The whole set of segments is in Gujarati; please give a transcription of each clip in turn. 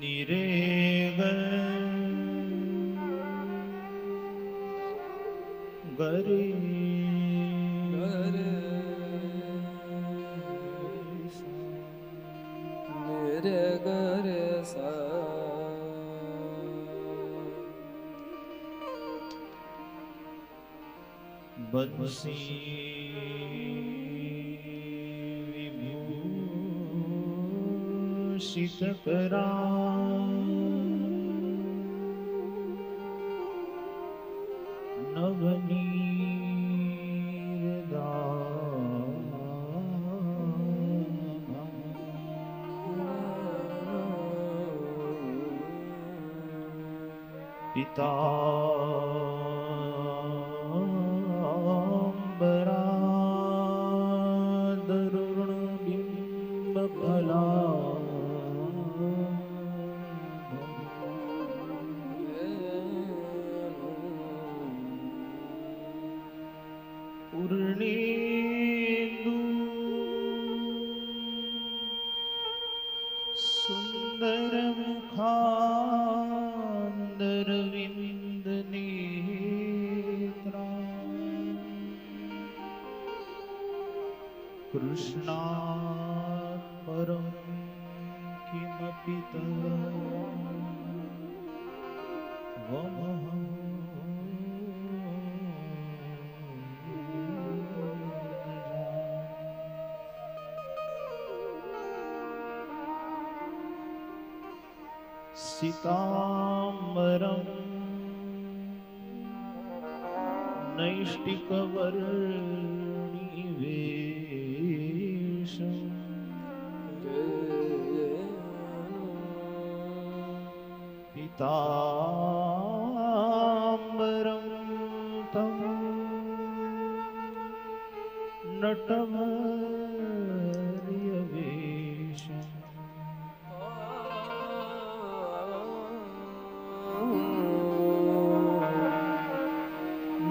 નિરે ગરે નિરે ગરે સા બંસી વિભૂષિત કરા પિતાંબરા દરુણ બિંબ ફલા પૂર્ણેન્દુ સુંદર મુખાંદર વિંદ નેત્રા કૃષ્ણાત પરમ કિમપિ તદ્ સીતાંબરમ નૈષ્ટિકવર્ણિ વેશમ પિતાંબરમ તમ નટવર્ય વેશમ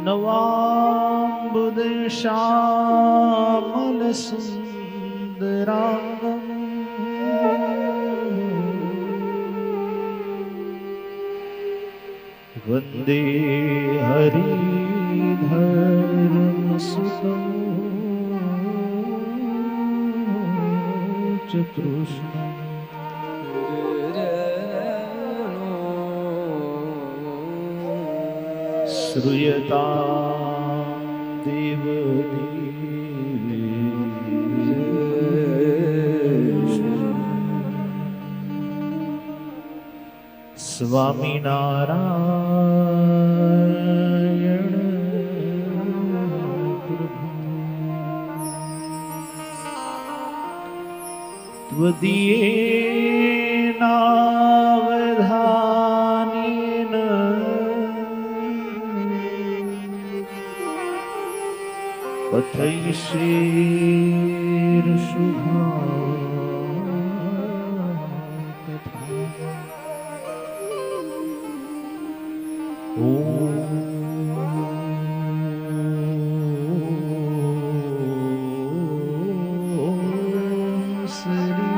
નવાંબુદ શ્યામલ સુંદરાંગમ વંદે હરિધર્મ સુતમ ચ કૃષ્ણ શ્રૂયતા દેવ સ્વામિનારાયણ ત્વદીયેનાવધાનેન પથૈષેર શુભા કથા ઓમ શ્રી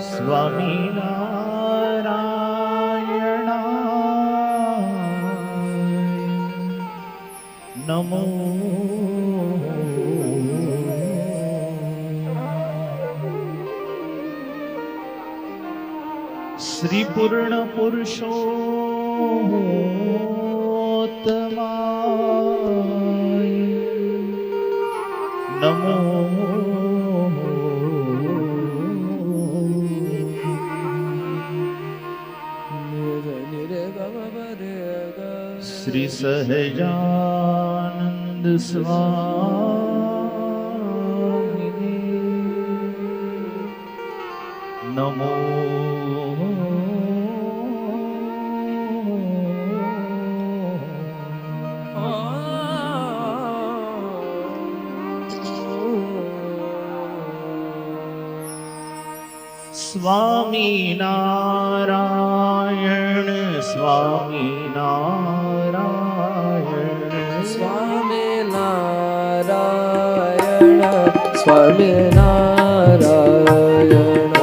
સ્વામિનારાયણ નમો શ્રી પૂર્ણ પુરુષોત્તમાય નમો શ્રી સહજાનંદ સ્વામી નમો સ્વામિનારાયણ સ્વામિનારાયણ સ્વામિનારાયણ સ્વામિનારાયણ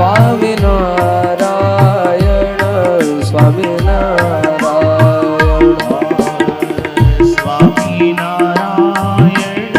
સ્વામિનારાયણ સ્વામિનારાયણ સ્વામિનારાયણ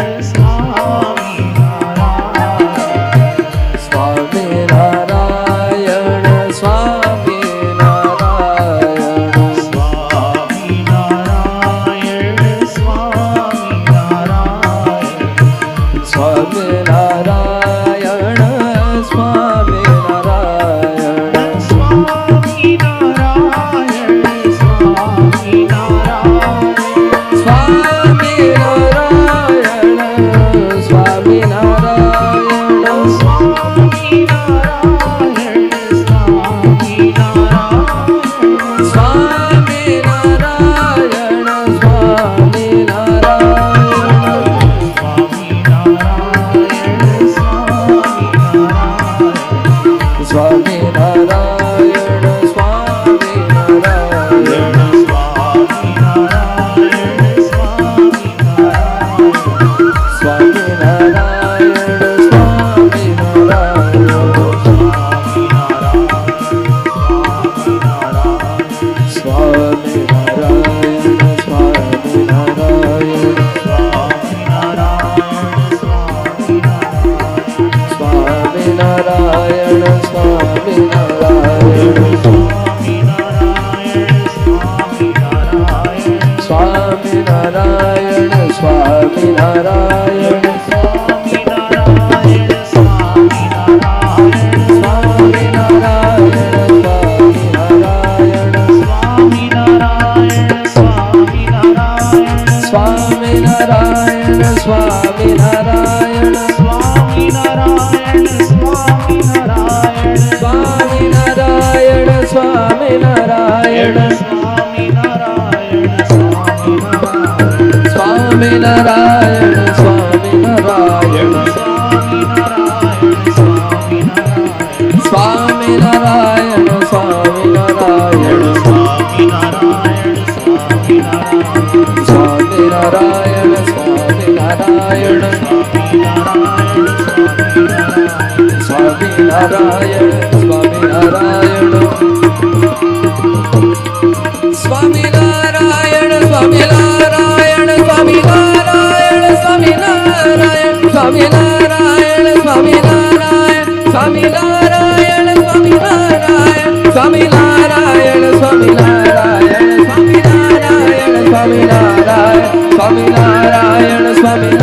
સ્વામિનારાયણ સ્વામિનારાયણ સ્વામિનારાયણ સ્વામિનારાયણ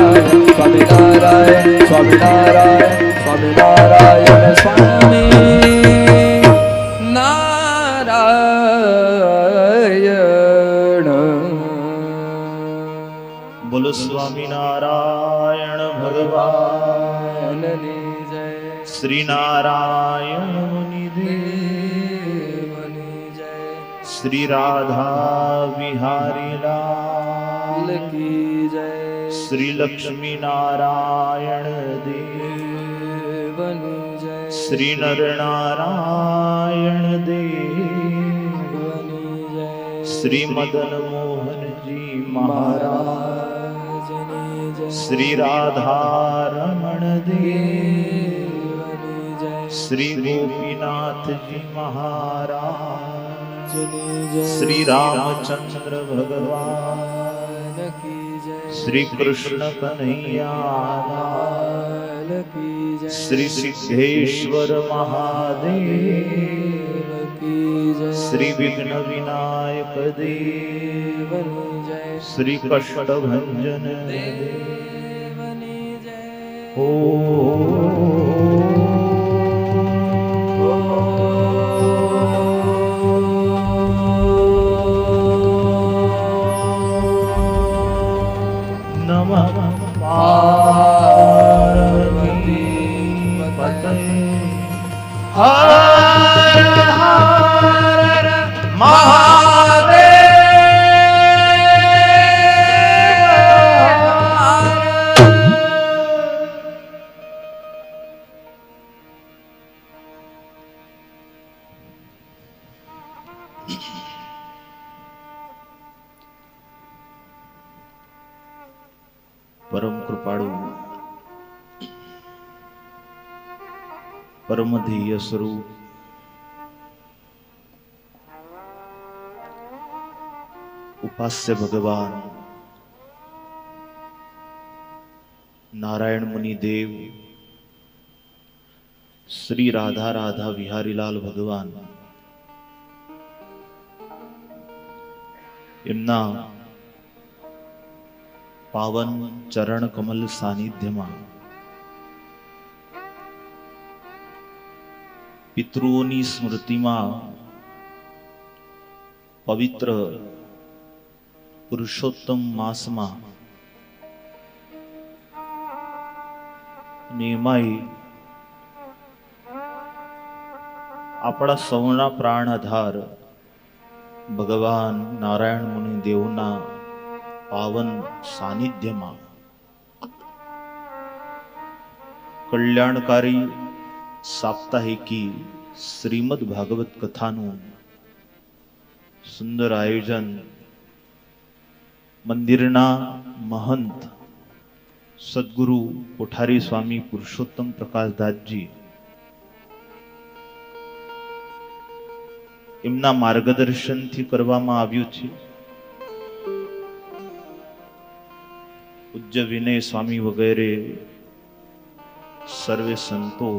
સ્વામિનારાયણ સ્વામિનારાયણ સ્વામિનારાયણ બોલો સ્વામિનારાયણ ભગવાનની જય શ્રી નારાયણ મુનિદેવની જય શ્રી રાધા વિહારી લાલ કી જય શ્રી લક્ષ્મી નારાયણ દેવની જય શ્રી નર નારાયણ દેવની જય શ્રી મદન મોહનજી મહારાજની જય શ્રી રાધા રમણ દેવની જય શ્રી ગોપીનાથજી મહારાજની જય શ્રી રામચંદ્ર ભગવાન કી જય શ્રી કૃષ્ણ કનૈયા શ્રી સિદ્ધેશ્વર મહાદેવ શ્રી વિઘ્ન વિનાયક દેવ શ્રી કષ્ટભંજન દેવની જય ઓ નમઃ પાર્વતી પતય હર હર પરમ કૃપાળુ પરમ ધેય સ્વરૂપ ઉપાસ્ય ભગવાન નારાયણ મુનિ દેવ શ્રી રાધા રાધા વિહારીલાલ ભગવાન એમના પાવન ચરણ કમલ સાનિધ્યમાં પિતૃઓની સ્મૃતિમાં પવિત્ર પુરુષોત્તમ માસમાં એમાંય આપણા સૌના પ્રાણ આધાર ભગવાન નારાયણ મુનિ દેવના પાવન સાનિધ્યમાં કલ્યાણકારી સાપ્તાહિકી શ્રીમદ ભાગવત કથાનું સુંદર આયોજન મંદિરના મહંત સદગુરુ કોઠારી સ્વામી પુરુષોત્તમ પ્રકાશદાસજી એમના માર્ગદર્શનથી કરવામાં આવ્યું છે. પૂજ્ય વિનય સ્વામી વગેરે સર્વે સંતો,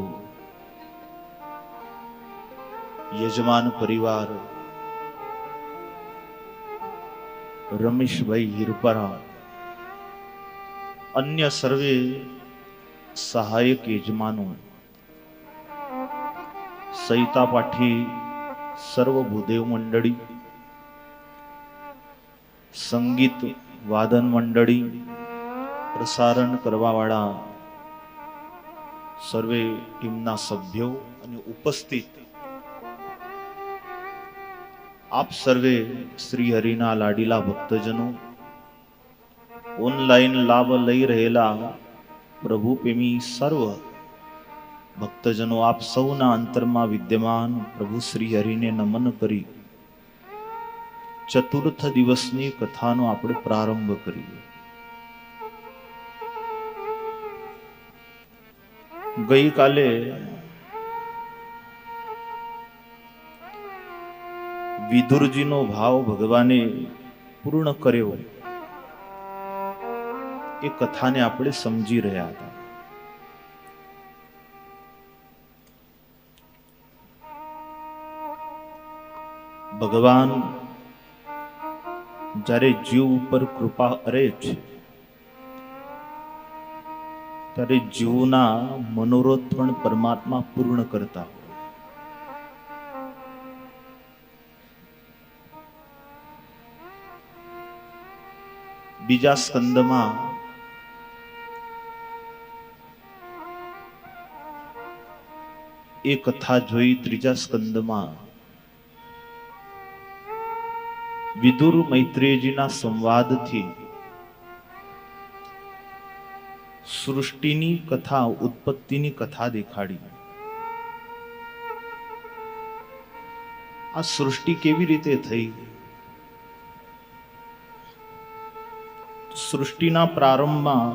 યજમાન પરિવાર, રમેશભાઈ હિરપરા, અન્ય સર્વે સહાયક યજમાનો, સહિતા પાઠી સર્વ ભૂદેવ મંડળી, સંગીત વાદન મંડળી, પ્રસારણ કરવાવાળા સર્વે ટીમના સભ્યો અને ઉપસ્થિત આપ સર્વે શ્રી હરિના લાડીલા ભક્તજનો, ઓનલાઈન લાભ લઈ રહેલા પ્રભુ પ્રેમી સર્વ ભક્તજનો, આપ સૌના અંતરમાં વિદ્યમાન પ્રભુ શ્રી હરિને નમન કરી ચતુર્થ દિવસની કથાનો આપણે પ્રારંભ કરીએ. ગઈકાલે વિદુરજીનો ભાવ ભગવાને પૂર્ણ કર્યો એ કથાને આપણે સમજી રહ્યા હતા. ભગવાન જ્યારે જીવ ઉપર કૃપા કરે છે ત્યારે જીવના મનોરથ પણ પરમાત્મા પૂર્ણ કરતા હોય. બીજા સ્કંદમાં એ કથા જોઈ. ત્રીજા સ્કંદમાં વિદુર મૈત્રેયજીના સંવાદથી સૃષ્ટિની કથા, ઉત્પત્તિની કથા દેખાડી. આ સૃષ્ટિ કેવી રીતે થઈ? સૃષ્ટિના પ્રારંભમાં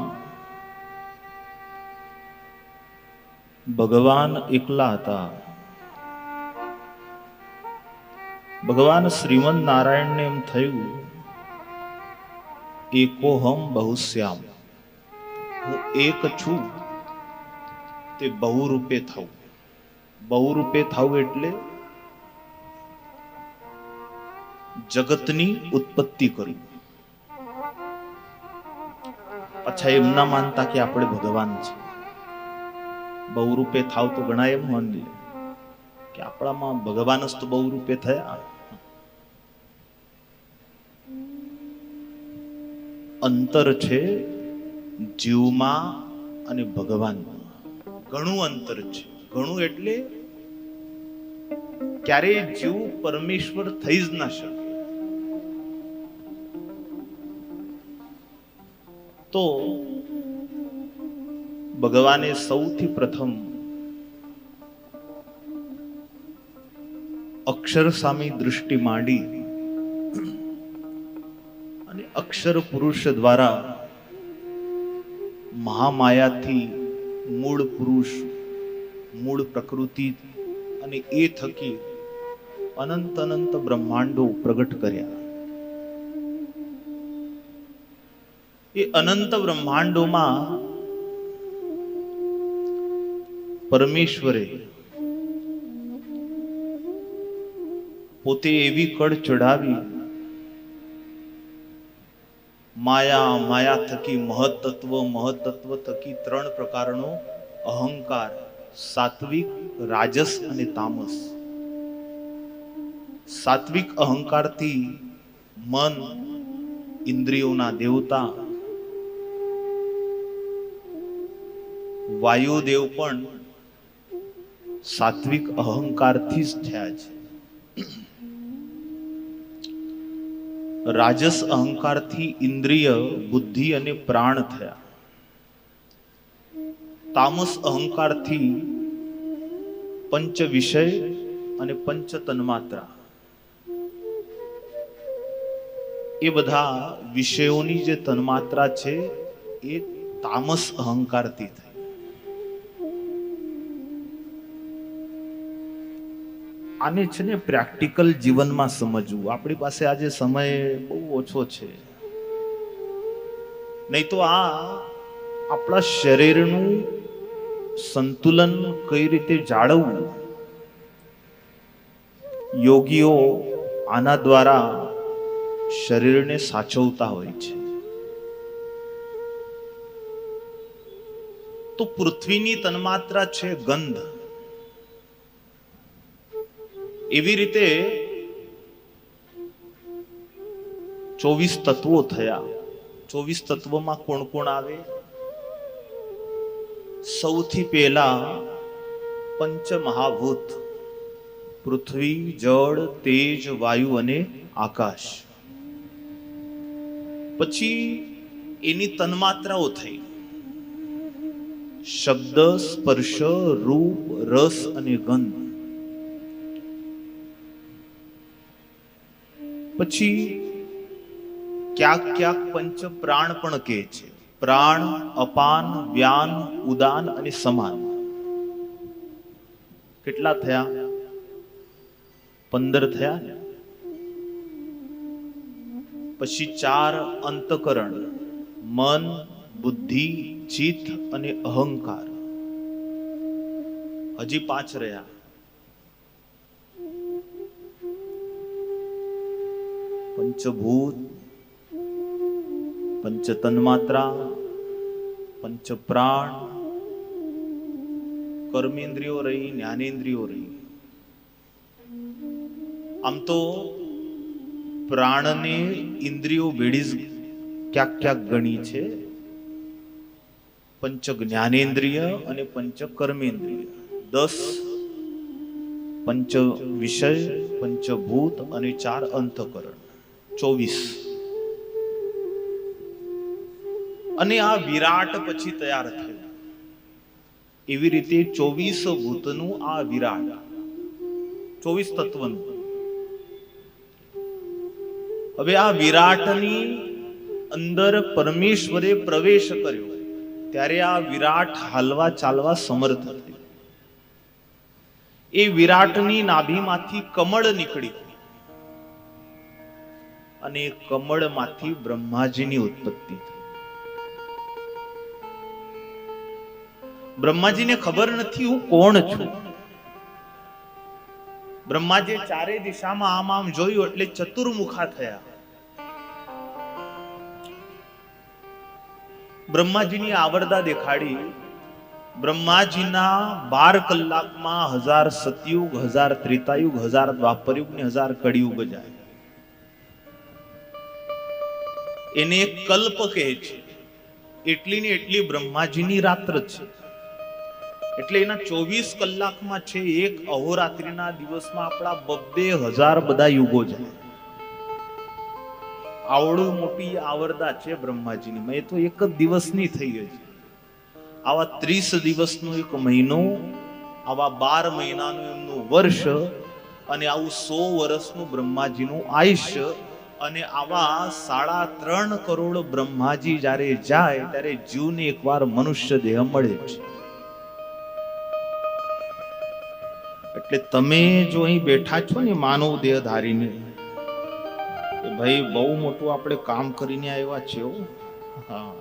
ભગવાન એકલા હતા. ભગવાન શ્રીમદ નારાયણને એમ થયું, એકોહમ બહુશ્યામ, હું એક છું તે બહુ રૂપે થવું. બહુ રૂપે થવું એટલે જગતની ઉત્પત્તિ કરવી. અચ્છા, એમ ના માનતા કે આપણે ભગવાન છે. બહુ રૂપે થાવ તો ઘણા એમ માની લે કે આપણામાં ભગવાન જ તો બહુ રૂપે થયા. અંતર છે જીવમાં અને ભગવાનમાં. ઘણું અંતર છે. ઘણું એટલે ક્યારેય જીવ પરમેશ્વર થઈ જ ના શકે. તો ભગવાને સૌથી પ્રથમ અક્ષર સામે દૃષ્ટિ માંડી અને અક્ષર પુરુષ દ્વારા મહામાયાથી મૂળ પુરુષ, મૂળ પ્રકૃતિ અને એ થકી અનંત અનંત બ્રહ્માંડો પ્રગટ કર્યા. એ અનંત બ્રહ્માંડોમાં પરમેશ્વરે પોતે એવી કળ ચડાવી, માયા, માયા થકી મહત્તત્વ, મહત્તત્વ થકી 3 પ્રકારનો અહંકાર, સાત્વિક, રાજસ અને તામસ. સાત્વિક અહંકારથી મન, ઇન્દ્રિયોના દેવતા વાયુદેવ પણ સાત્વિક અહંકારથી જ થયા છે. રાજસ અહંકારથી ઇન્દ્રિય, બુદ્ધિ અને પ્રાણ થયા. તામસ અહંકારથી પંચ વિષય અને પંચ તન્માત્રા, એ બધા વિષયોની જે તન્માત્રા છે એ તામસ અહંકારથી થઈ. આને છે ને પ્રેક્ટિકલ જીવનમાં સમજવું. આપણી પાસે આજે સમય બહુ ઓછો છે, નહીં તો આ આપણા શરીરનું સંતુલન કઈ રીતે જાળવવું, યોગીઓ આના દ્વારા શરીરને સાચવતા હોય છે. તો પૃથ્વીની તન્માત્રા છે ગંધ. એવી રીતે 24 તત્વો થયા. 24 તત્વોમાં કોણ કોણ આવે? સૌથી પહેલા પંચ મહાભૂત, પૃથ્વી, જળ, તેજ, વાયુ અને આકાશ. પછી એની તન્માત્રાઓ થઈ: શબ્દ, સ્પર્શ, રૂપ, રસ અને ગંધ. પછી ક્યાંક ક્યાંક પંચ પ્રાણ પણ કહે છે. પ્રાણ, અપાન, વ્યાન, ઉદાન અને સમાન. કેટલા થયા? 15 થયા. પછી 4 અંતકરણ, મન, બુદ્ધિ, ચિત્ત અને અહંકાર. હજી 5 રહ્યા. પંચભૂત, પંચ તન્માત્રા, પંચ પ્રાણ, કર્મેન્દ્રિયો રહી, જ્ઞાનેન્દ્રિયો રહી. આમ તો પ્રાણને ઇન્દ્રિયો ભેળી ક્યાંક ક્યાંક ગણી છે. પંચ જ્ઞાનેન્દ્રિય અને પંચ કર્મેન્દ્રિય 10, પંચ વિષય, પંચભૂત અને 4 અંતકરણ, 24. અને આ વિરાટ પછી તૈયાર થયું. એવી રીતે 24 ભૂતનું આ વિરાટ, 24 તત્વનું. હવે આ વિરાટની અંદર પરમેશ્વરે પ્રવેશ કર્યો ત્યારે આ વિરાટ હાલવા ચાલવા સમર્થ થયું. એ વિરાટની નાભીમાંથી કમળ નીકળી અને કમળમાંથી બ્રહ્માજીની ઉત્પત્તિ થઈ. બ્રહ્માજીને ખબર નથી હું કોણ છું. બ્રહ્માજી 4 દિશામાં આમ આમ જોયું એટલે ચતુર્મુખા થયા. બ્રહ્માજીની આવરદા દેખાડી. બ્રહ્માજીના 12 કલાકમાં 1000 સતયુગ, 1000 ત્રેતાયુગ, 1000 દ્વાપરયુગ ને 1000 કળિયુગ જાય. એને એક કલ્પ કહે છે. એટલી ને એટલી બ્રહ્માજીની રાત્ર છે. એટલે એના 24 કલાકમાં છે એક અહોરાત્રિના દિવસમાં આપણા 2,000 બધા યુગો જાય. આવડું મોટી આવરદા છે બ્રહ્માજીની. મેં તો એક જ દિવસની થઈ ગઈ છે. આવા 30 દિવસનો એક મહિનો, આવા 12 મહિનાનું એમનું વર્ષ, અને આવું 100 વર્ષનું બ્રહ્માજીનું આયુષ્ય, અને આવા 3.5 કરોડ બ્રહ્માજી જ્યારે જાય ત્યારે જીવને એકવાર મનુષ્ય દેહ મળે છે. એટલે તમે જો અહીં બેઠા છો ને માનવ દેહ ધારીને, ભાઈ બહુ મોટું આપણે કામ કરીને આવ્યા છે. હા,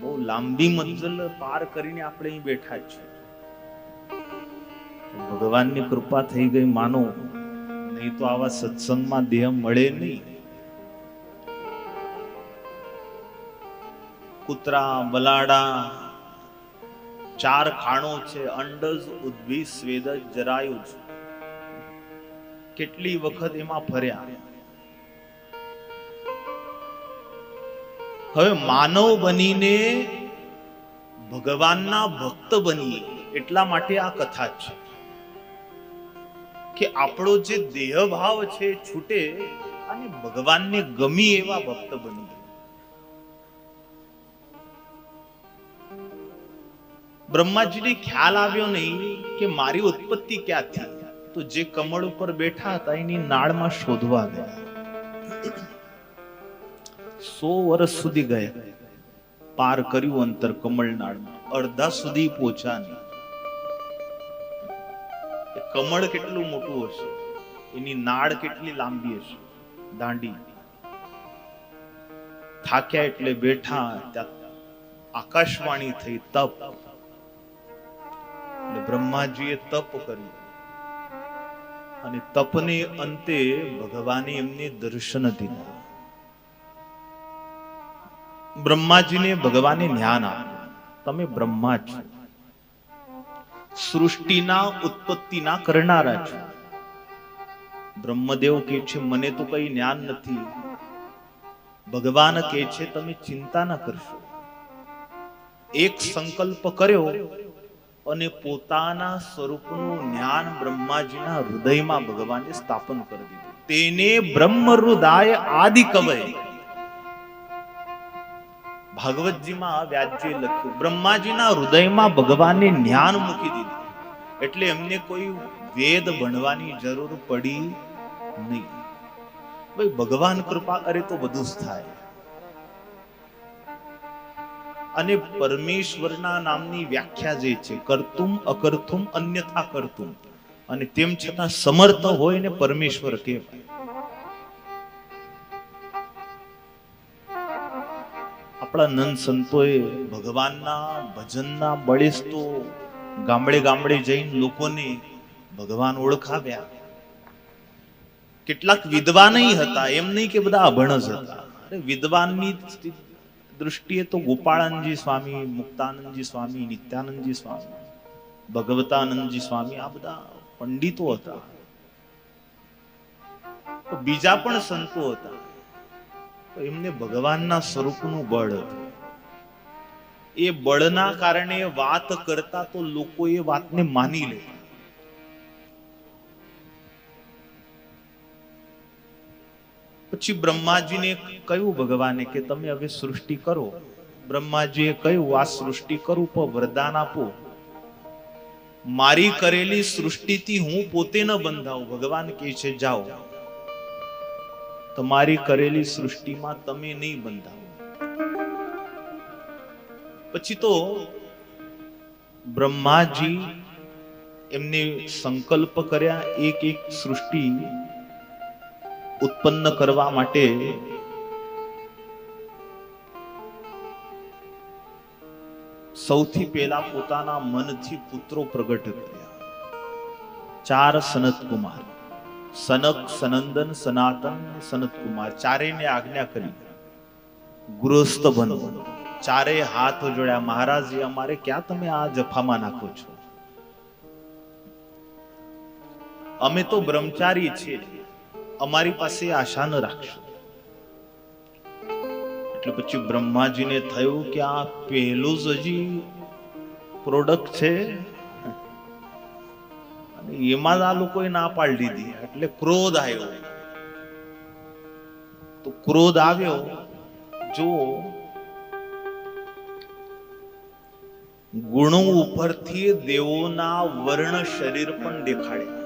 બહુ લાંબી મંજિલ પાર કરીને આપણે અહીં બેઠા છીએ. ભગવાનની કૃપા થઈ ગઈ માનો, નહીં તો આવા સત્સંગમાં દેહ મળે નહીં. કૂતરા, બલાડા, 4 ખાણો છે, અંડજ, ઉદ્ભી, સ્વેદજ, જરાયુજ. કેટલી વખત એમાં ફર્યા. હવે માનવ બનીને ભગવાનના ભક્ત બનીએ એટલા માટે આ કથા છે કે આપણો જે દેહ ભાવ છે છૂટે અને ભગવાનને ગમી એવા ભક્ત બનીએ. બ્રહ્માજીને ખ્યાલ આવ્યો નહીં કે મારી ઉત્પત્તિ ક્યાંથી, તો જે કમળ ઉપર બેઠા હતા એની નાળમાં શોધવા ગયા. 100 વર્ષ સુધી ગયા, પાર કર્યું અંતર કમળનાળમાં, અડધા સુધી પહોંચ્યા નહીં. કમળ કેટલું મોટું હશે, એની નાળ કેટલી લાંબી હશે, દાંડી. થાક્યા એટલે બેઠા, ત્યાં આકાશવાણી થઈ, તપ. એટલે બ્રહ્માજીએ તપ કર્યું અને તપને અંતે ભગવાને એમને દર્શન દીધા. બ્રહ્માજીને ભગવાને જ્ઞાન આપ્યું, તમે બ્રહ્મા છો, સૃષ્ટિના ઉત્પત્તિના કરનારા છો. બ્રહ્મદેવ કહે છે મને તો કઈ જ્ઞાન નથી. ભગવાન કહે છે તમે ચિંતા ન કરશો. એક સંકલ્પ કર્યો અને પોતાના સ્વરૂપનું જ્ઞાન બ્રહ્માજીના હૃદયમાં ભગવાને સ્થાપન કરી દીધું. તેને બ્રહ્મ હૃદય આદિ કવય. ભાગવતજીમાં વ્યાસજીએ લખ્યું, બ્રહ્માજીના હૃદયમાં ભગવાનને જ્ઞાન મૂકી દીધું. એટલે એમને કોઈ વેદ ભણવાની જરૂર પડી નહીં. ભાઈ ભગવાન કૃપા કરે તો બધું જ થાય. અને પરમેશ્વરના નામની વ્યાખ્યા જે છે, કર્તુમ અકર્તુમ અન્યથા કર્તુમ. અને તેમ છતાં સમર્થ હોય ને પરમેશ્વર કહેવાય. આપણા નંદ સંતોએ ભગવાનના ભજનના બળે તો ગામડે ગામડે જઈને લોકોને ભગવાન ઓળખાવ્યા. કેટલાક વિદ્વાન હતા, એમ નહીં કે બધા અભણ જ હતા. અરે વિદ્વાનની દૃષ્ટિએ તો ગોપાળાનંદજી સ્વામી, મુક્તાનંદજી સ્વામી, નિત્યાનંદજી સ્વામી, ભગવતાનંદજી સ્વામી, આ બધા પંડિતો હતા. બીજા પણ સંતો હતા. એમને ભગવાનના સ્વરૂપનું બળ હતું. એ બળના કારણે વાત કરતા તો લોકો એ વાતને માની લે. પછી બ્રહ્માજીને કહ્યું ભગવાને કે તમે હવે સૃષ્ટિ કરો. બ્રહ્માજીએ કહ્યું આ સૃષ્ટિ કરું પણ વરદાન આપો, મારી કરેલી સૃષ્ટિથી હું પોતે ન બંધાવું. ભગવાન કહે છે જાઓ, તમારી કરેલી સૃષ્ટિમાં તમે નહીં બંધાવો. પછી તો બ્રહ્માજી એમને સંકલ્પ કર્યા એક એક સૃષ્ટિ ઉત્પન્ન કરવા માટે. સૌથી પહેલા પોતાના મનથી પુત્રો પ્રગટ કર્યા. 4 સનત કુમાર, સનક, સનંદન, સનાતન, સનત કુમાર. ચારેયને આજ્ઞા કરી ગૃહસ્થ બનો. ચારે હાથ જોડ્યા, મહારાજ અમારે ક્યાં તમે આ જફામાં નાખો છો? અમે તો બ્રહ્મચારી છીએ, અમારી પાસે આશા ન રાખશો. એટલે પછી બ્રહ્માજીને થયું કે આ પહેલું જ હજી પ્રોડક્ટ છે અને એમાં આ લોકોએ ના પાડી દીધી. એટલે ક્રોધ આવ્યો. તો ક્રોધ આવ્યો, જો ગુણો ઉપરથી દેવોના વર્ણ શરીર પણ દેખાડ્યા.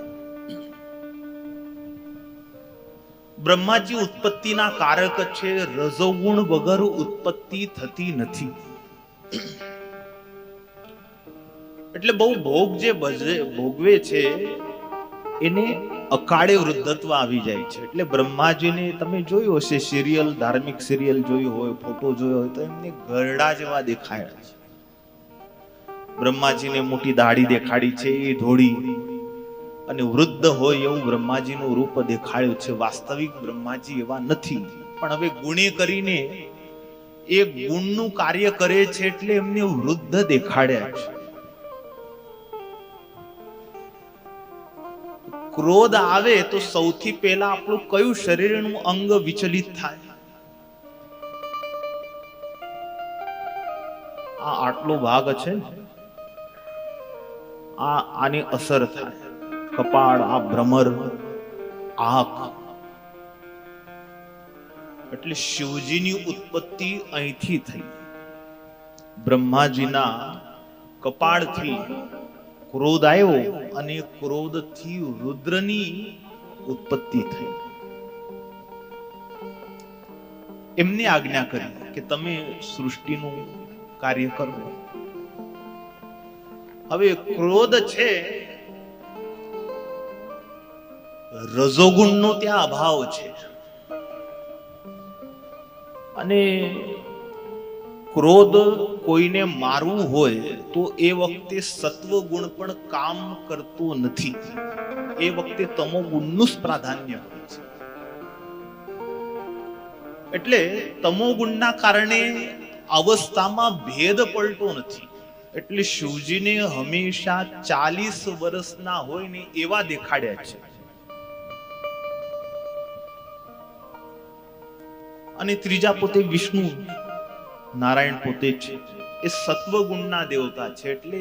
બ્રહ્માજી ઉત્પત્તિના કારક છે. રજોગુણ વગર ઉત્પત્તિ થતી નથી. એટલે બહુ ભોગ જે ભોગવે છે એને અકાળે વૃદ્ધત્વ આવી જાય છે. એટલે બ્રહ્માજીને તમે જોયું હશે, સિરિયલ, ધાર્મિક સિરિયલ જોયું હોય, ફોટો જોયો હોય તો એમને ગરડા જેવા દેખાયા છે. બ્રહ્માજીને મોટી દાઢી દેખાડી છે, એ ધોળી, અને વૃદ્ધ હોય એવું બ્રહ્માજીનું રૂપ દેખાડ્યું છે. વાસ્તવિક બ્રહ્માજી એવા નથી, પણ હવે ગુણે કરીને એ ગુણનું કાર્ય કરે છે એટલે એમને વૃદ્ધ દેખાડ્યા છે. ક્રોધ આવે તો સૌથી પહેલા આપણું કયું શરીરનું અંગ વિચલિત થાય? આ આટલો ભાગ છે, આની અસર થાય. કપાળ, આ ભ્રમર, આંખ. એટલે શિવજીની ઉત્પત્તિ અહીંથી થઈ. બ્રહ્માજીના કપાળથી ક્રોધ આવ્યો અને ક્રોધથી રુદ્રની ઉત્પત્તિ થઈ. એમને આજ્ઞા કરી કે તમે સૃષ્ટિનું કાર્ય કરો. હવે ક્રોધ છે, રજોગુણનો ત્યાં અભાવ છે, અને ક્રોધ કોઈને મારવું હોય તો એ વખતે સત્વ ગુણ પણ કામ કરતો નથી. એ વખતે તમો ગુણનું જ પ્રાધાન્ય હોય છે. એટલે તમો ગુણના કારણે અવસ્થામાં ભેદ પડતો નથી. એટલે શિવજીને હંમેશા 40 વર્ષના હોય ને એવા દેખાડ્યા છે. અને ત્રીજા પોતે વિષ્ણુ નારાયણ પોતે છે, એ સત્વગુણના દેવતા છે. એટલે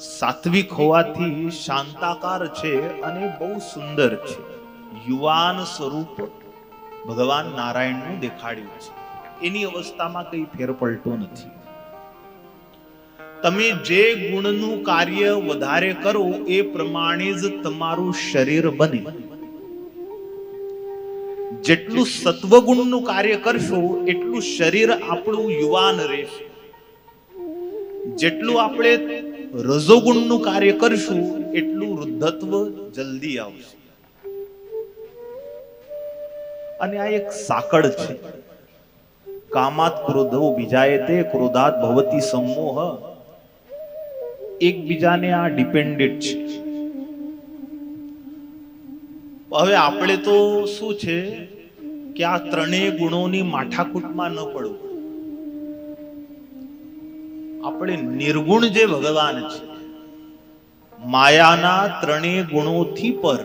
સાત્વિક હોવાથી શાંતાકાર છે અને બહુ સુંદર છે. યુવાન સ્વરૂપ ભગવાન નારાયણનું દેખાડ્યું છે. એની અવસ્થામાં કઈ ફેર પડતો નથી. તમે જે ગુણનું કાર્ય વધારે કરો એ પ્રમાણે જ તમારું શરીર બને. જેટલું સત્વગુણનું કાર્ય કરશો એટલું શરીર આપણું યુવાન રહેશે. જેટલું આપણે રજોગુણનું કાર્ય કરશું એટલું વૃદ્ધત્વ જલ્દી આવશે. અને આ એક સાંકળ છે. કામાત ક્રોધો બીજાયતે ક્રોધાત ભવતી સમોહ. એકબીજાને આ ડિપેન્ડેન્ટ છે. હવે આપણે તો શું છે કે આ ત્રણેય ગુણોની માઠાકૂટમાં ન પડવું. આપણે નિર્ગુણ જે ભગવાન છે, માયાના ત્રણેય ગુણોથી પર,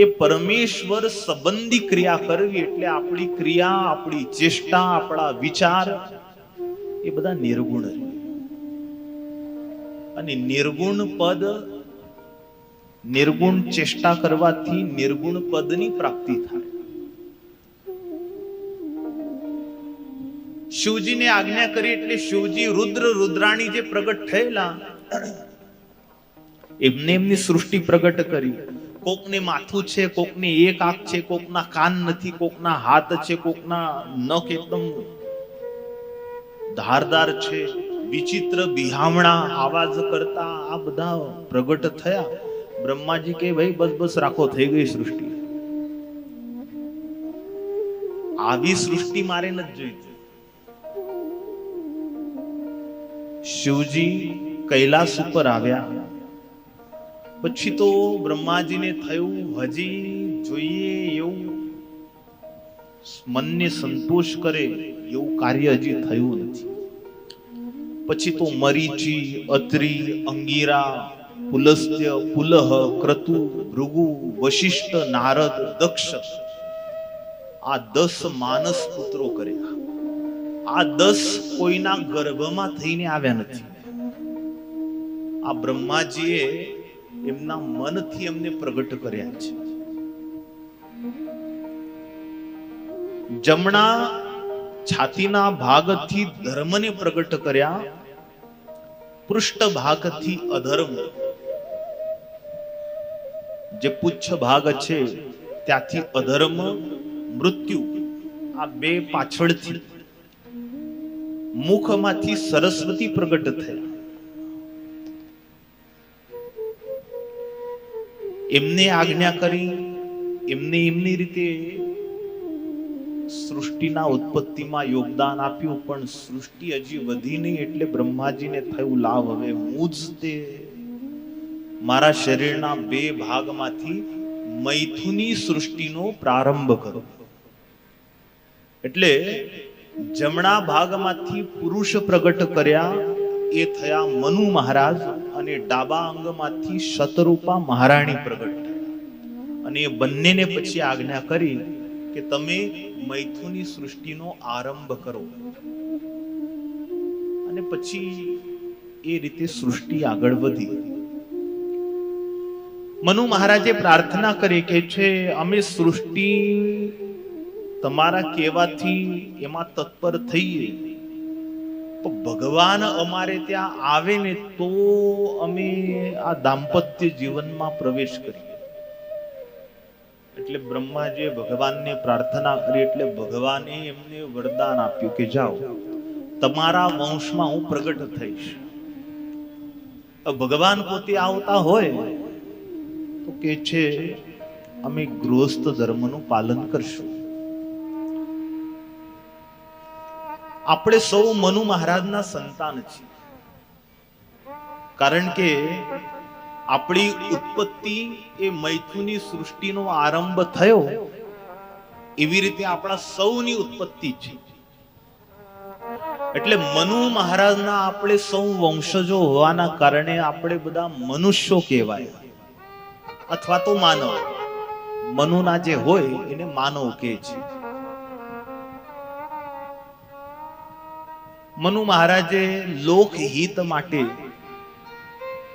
એ પરમેશ્વર સંબંધી ક્રિયા કરવી. એટલે આપણી ક્રિયા, આપણી ચેષ્ટા, આપણા વિચાર એ બધા નિર્ગુણ છે. અને નિર્ગુણ પદ, નિર્ગુણ ચેષ્ટા કરવાથી નિર્ગુણ પદની પ્રાપ્તિ થાય. શિવજીને આજ્ઞા કરી એટલે શિવજી રુદ્ર, રુદ્રાણી જે પ્રગટ થયેલા, એમની સૃષ્ટિ પ્રગટ કરી. કોકને માથું છે, કોકને એક આંખ છે, કોકના કાન નથી, કોકના હાથ છે, કોકના નખ એકદમ ધારદાર છે, વિચિત્ર બિહામણા આવાજ કરતા આ બધા પ્રગટ થયા. બ્રહ્માજી કે ભાઈ બસ બસ રાખો, થઈ ગઈ સૃષ્ટિ. આવી સૃષ્ટિ મારે નથી જોઈતી. શિવજી કૈલાસ ઉપર આવ્યા પછી તો બ્રહ્માજીને થયું હજી જોઈએ એવું મનને સંતોષ કરે એવું કાર્ય હજી થયું નથી. પછી તો મરીચી, અત્રિ, અંગીરા, પુલસ્ત્ય, પુલહ, ક્રતુ, ભૃગુ, વશિષ્ઠ, નારદ, દક્ષ, આ 10 માનસ પુત્રો કર્યા. આ 10 કોઈના ગર્ભમાં થઈને આવ્યા નથી. આ બ્રહ્માજીએ એમના મનથી એમને પ્રગટ કર્યા છે. જમણા છાતીના ભાગથી ધર્મને પ્રગટ કર્યા, પૃષ્ઠ ભાગથી અધર્મ. જે પુચ્છ ભાગ છે ત્યાંથી અધર્મ, મૃત્યુ આ બે પાછળથી મુખમાંથી સરસ્વતી પ્રગટ થયા. એમને આજ્ઞા કરી, એમને એમની રીતે સૃષ્ટિના ઉત્પત્તિમાં યોગદાન આપ્યું. પણ સૃષ્ટિ હજી વધી નહીં એટલે બ્રહ્માજીને થયું લાભ, હવે હું જ તે મારા શરીરના બે ભાગમાંથી મૈથુની સૃષ્ટિનો પ્રારંભ કરું. એટલે જમણા ભાગમાંથી પુરુષ પ્રગટ કર્યા, એ થયા મનુ મહારાજ, અને ડાબા અંગમાંથી શતરૂપા મહારાણી પ્રગટ થયા. અને એ બંનેને પછી આજ્ઞા કરી કે તમે મૈથુની સૃષ્ટિનો આરંભ કરો. અને પછી એ રીતે સૃષ્ટિ આગળ વધી. મનુ મહારાજે પ્રાર્થના કરી કે છે અમે સૃષ્ટિ તમારા કહેવાથી એમાં તત્પર થઈએ, તો ભગવાન અમારે ત્યાં આવે ને તો અમે આ દાંપત્ય જીવનમાં પ્રવેશ કરીએ. એટલે બ્રહ્માજીએ ભગવાનને પ્રાર્થના કરી, એટલે ભગવાને એમને વરદાન આપ્યું કે જાઓ, તમારા વંશમાં હું પ્રગટ થઈશ. ભગવાન પોતે આવતા હોય તો કે છે અમે ગૃહસ્થ ધર્મનું પાલન કરશું. આપણે સૌ મનુ મહારાજના સંતાન છીએ, કારણ કે આપણી ઉત્પત્તિ એ મૈથુની સૃષ્ટિનો આરંભ થયો, એવી રીતે આપણા સૌની ઉત્પત્તિ છે. એટલે મનુ મહારાજના આપણે સૌ વંશજો હોવાના કારણે આપણે બધા મનુષ્યો કહેવાય, અથવા તો માનવ. મનુના જે હોય એને માનવ કહે છે. મનુ મહારાજે લોકહિત માટે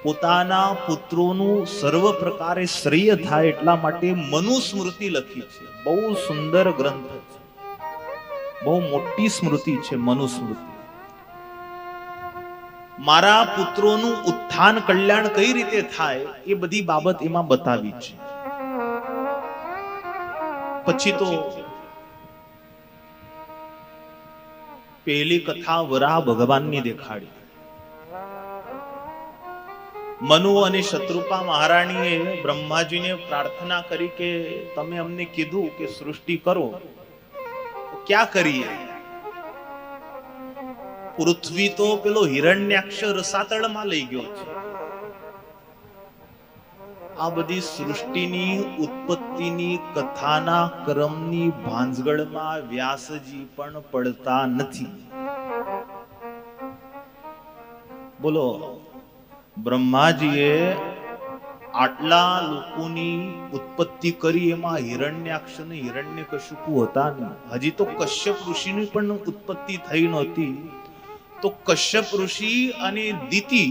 પોતાના પુત્રોનું સર્વ પ્રકારે શ્રેય થાય એટલા માટે મનુસ્મૃતિ લખી છે. બહુ સુંદર ગ્રંથ છે, બહુ મોટી સ્મૃતિ છે મનુસ્મૃતિ. મારા પુત્રોનું ઉત્થાન કલ્યાણ કઈ રીતે થાય એ બધી બાબત એમાં બતાવી છે. પછી તો પહેલી કથા વરાહ ભગવાનની દેખાડી. મનુ અને શત્રુપા મહારાણીએ બ્રહ્માજીને પ્રાર્થના કરી કે તમે અમને કીધું કે સૃષ્ટિ કરો, ક્યાં કરીએ? પૃથ્વી તો પેલો હિરણ્યાક્ષ રસાતળમાં લઈ ગયો છે. આ બધી સૃષ્ટિની ઉત્પત્તિની કથાના ક્રમની ભાંજગળમાં વ્યાસજી પણ પડતા નથી. બોલો, બ્રહ્માજીએ આટલા લોકોની ઉત્પત્તિ કરી, એમાં હિરણ્યાક્ષ ને હિરણ્યકશિપુ હતા નહીં. હજી તો કશ્યપ ઋષિની પણ ઉત્પત્તિ થઈ નહોતી. તો કશ્યપ ઋષિ અને દિતિ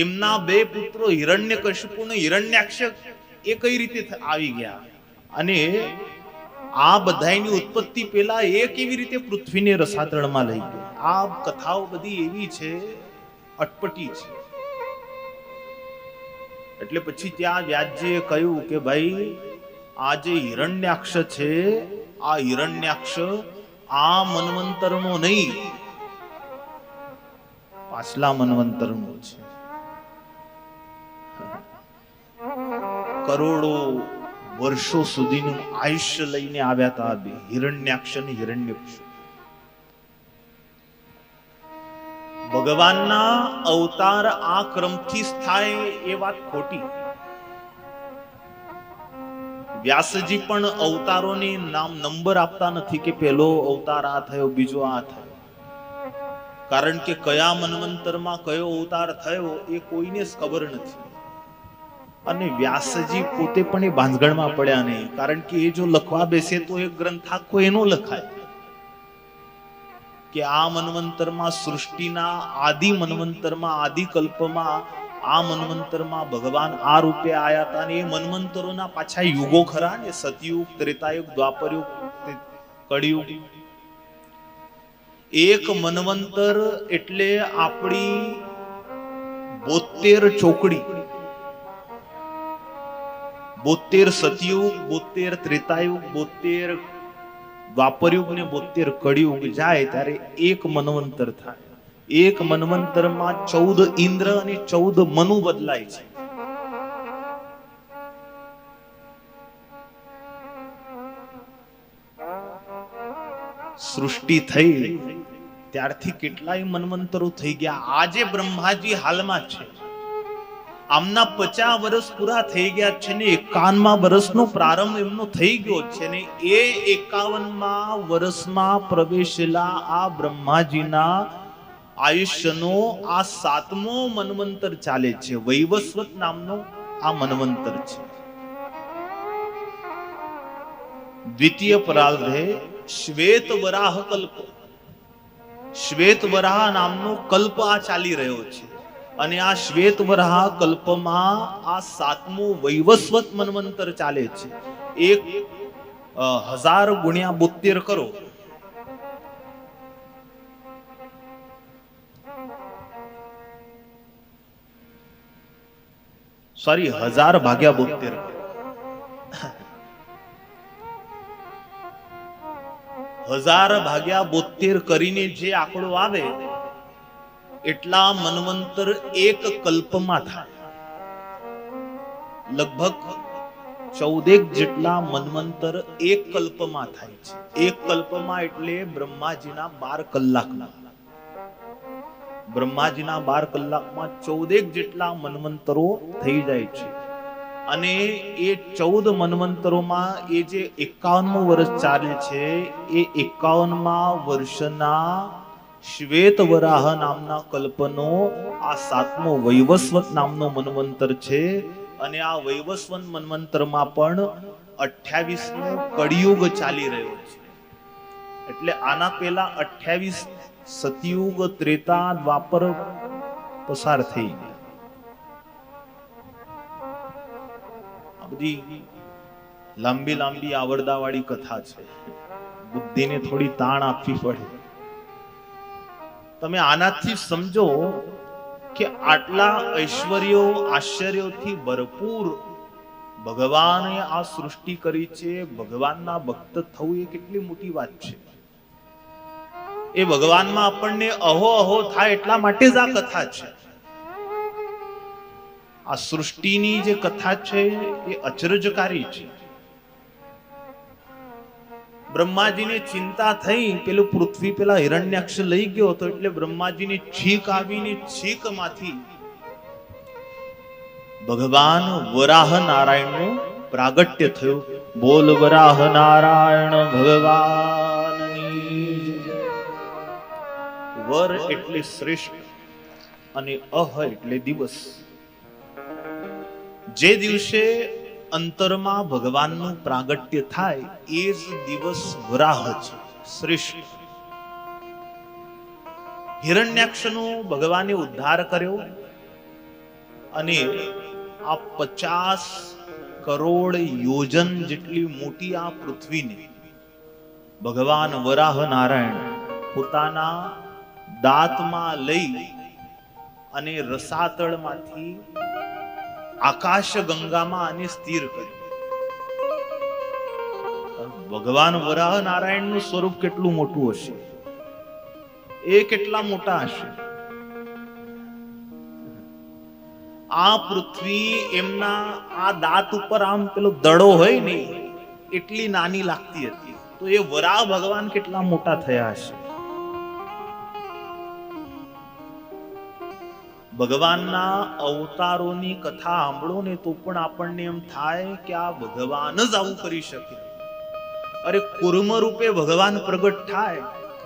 એમના બે પુત્રો હિરણ્યકશિપુ ને હિરણ્યાક્ષ એ કઈ રીતે આવી ગયા? અને આ બધાની ઉત્પત્તિ પહેલા એ કેવી રીતે પૃથ્વીને રસાતળમાં લઈ ગયો? આ કથાઓ બધી એવી છે, અટપટી છે. એટલે પછી ત્યાં વ્યાસજીએ કહ્યું કે ભાઈ, આ જે હિરણ્યાક્ષ છે, આ હિરણ્યાક્ષ આ મન્વંતરનો નહીં, પાછલા મન્વંતરનો છે. કરોડો વર્ષો સુધીનું આયુષ્ય લઈને આવ્યા હતા બે, હિરણ્યાક્ષ અને હિરણ્યકશિપુ. ભગવાનના અવતાર આ ક્રમથી થાય એ વાત ખોટી. વ્યાસજી પણ અવતારોને નામ નંબર આપતા નથી કે પેલો અવતાર આ થયો, બીજો આ થયો. કારણ કે કયા મન્વંતરમાં કયો અવતાર થયો એ કોઈને જ ખબર નથી. અને વ્યાસજી પોતે પણ એ ભાંજગળમાં પડ્યા નહીં, કારણ કે એ જો લખવા બેસે તો એ ગ્રંથ આખો એનો લખાય કે આ મન્વંતરમાં સૃષ્ટિના આદિ મન્વંતરમાં, આદિ કલ્પમાં, આ મન્વંતરમાં ભગવાન આ રૂપે આયા હતા. અને એ મન્વંતરોના પાછા યુગો ખરા ને, સતયુગ, ત્રેતાયુગ, દ્વાપરયુગ, કળિયુગ. એક મન્વંતર એટલે આપણી 72 ચોકડી. 72 સતયુગ, 72 ત્રેતાયુગ, 72 દ્વાપરયુગ ને 72 કળિયુગ જાય ત્યારે એક મન્વંતર થાય. એક મન્વંતરમાં 14 ઇન્દ્ર અને 14 મનુ બદલાય છે. સૃષ્ટિ થઈ ત્યારથી કેટલાય મન્વંતરો થઈ ગયા. આજે બ્રહ્માજી હાલમાં છે, આમના 50 વર્ષ પૂરા થઈ ગયા છે ને 51મા વર્ષનો પ્રારંભ એમનો થઈ ગયો છે ને એ 51મા વર્ષમાં પ્રવેશેલા આ બ્રહ્માજીના આયુષ્યનો આ 7મો મન્વંતર ચાલે છે. વૈવસ્વત નામનો આ મન્વંતર છે. દ્વિતીય પરાર્ધે શ્વેત વરાહ કલ્પ, શ્વેત વરાહ નામનો કલ્પ આ ચાલી રહ્યો છે અને આ શ્વેત વરાહ કલ્પમાં આ 7મો વૈવસ્વત મન્વંતર ચાલે છે. 1000 ગુણ્યા 72 કરો, સોરી 1000 ભાગ્યા 72 કરો. 1000 ભાગ્યા 72 કરીને જે આંકડો આવે એટલા મન્વંતર એક કલ્પમાં થાય. લગભગ 14 જેટલા મન્વંતર એક કલ્પમાં થાય છે. એક કલ્પમાં એટલે બ્રહ્માજીના 12 કલાકમાં, બ્રહ્માજીના 12 કલાકમાં 14 જેટલા મન્વંતરો થઈ જાય છે. અને એ 14 મન્વંતરોમાં એ જે 51મો વર્ષ ચાલે છે એ 51મા વર્ષના શ્વેત વરાહ નામના કલ્પનો આ 7મો વૈવસ્વત નામનો મન્વંતર છે. અને આ વૈવસ્વત મન્વંતરમાં પણ 28મો કળિયુગ ચાલી રહ્યો છે. એટલે આના પહેલા 28 સતયુગ, ત્રેતા, દ્વાપર પસાર થઈ ગયા. બધી લાંબી લાંબી આવરદાવાળી કથા છે, બુદ્ધિને થોડી તાણ આપવી પડે. તમે આનાથી સમજો કે આટલા ઐશ્વર્યો આશ્ચર્યોથી ભરપૂર ભગવાને આ સૃષ્ટિ કરી છે. ભગવાનના ભક્ત થવું એ કેટલી મોટી વાત છે. એ ભગવાનમાં આપણને અહો અહો થાય એટલા માટે જ આ કથા છે. આ સૃષ્ટિની જે કથા છે એ અચરજકારી છે. બ્રહ્માજીને ચિંતા થઈ, પેલું પૃથ્વી પેલા હિરણ્યાક્ષ લઈ ગયો હતો એટલે બ્રહ્માજીને છીક આવીને છીકમાંથી ભગવાન વરાહ નારાયણનું પ્રાગટ્ય થયું. બોલ વરાહ નારાયણ ભગવાનની જય. વર એટલે શ્રેષ્ઠ અને અહ એટલે દિવસ. જે દિવસે અંતરમાં ભગવાનનું પ્રાગટ્ય થાય એ જ દિવસ વરાહ છે, શ્રેષ્ઠ. હિરણ્યાક્ષનો ભગવાને ઉદ્ધાર કર્યો અને આ 50 કરોડ યોજન જેટલી મોટી આ પૃથ્વીને ભગવાન વરાહ નારાયણ પોતાના દાંતમાં લઈ અને રસાતળમાંથી આકાશ ગંગામાં આને સ્થિર કર્યું. ભગવાન વરાહ નારાયણનું સ્વરૂપ કેટલું મોટું હશે, એ કેટલા મોટા હશે. આ પૃથ્વી એમના આ દાંત ઉપર આમ પેલો દડો હોય ને એટલી નાની લાગતી હતી, તો એ વરાહ ભગવાન કેટલા મોટા થયા હશે. ભગવાનના અવતારોની કથા સાંભળો ને તો પણ આપણને એમ થાય કે આ ભગવાન જ આવું કરી શકે. અરે કુર્મ રૂપે ભગવાન પ્રગટ થાય.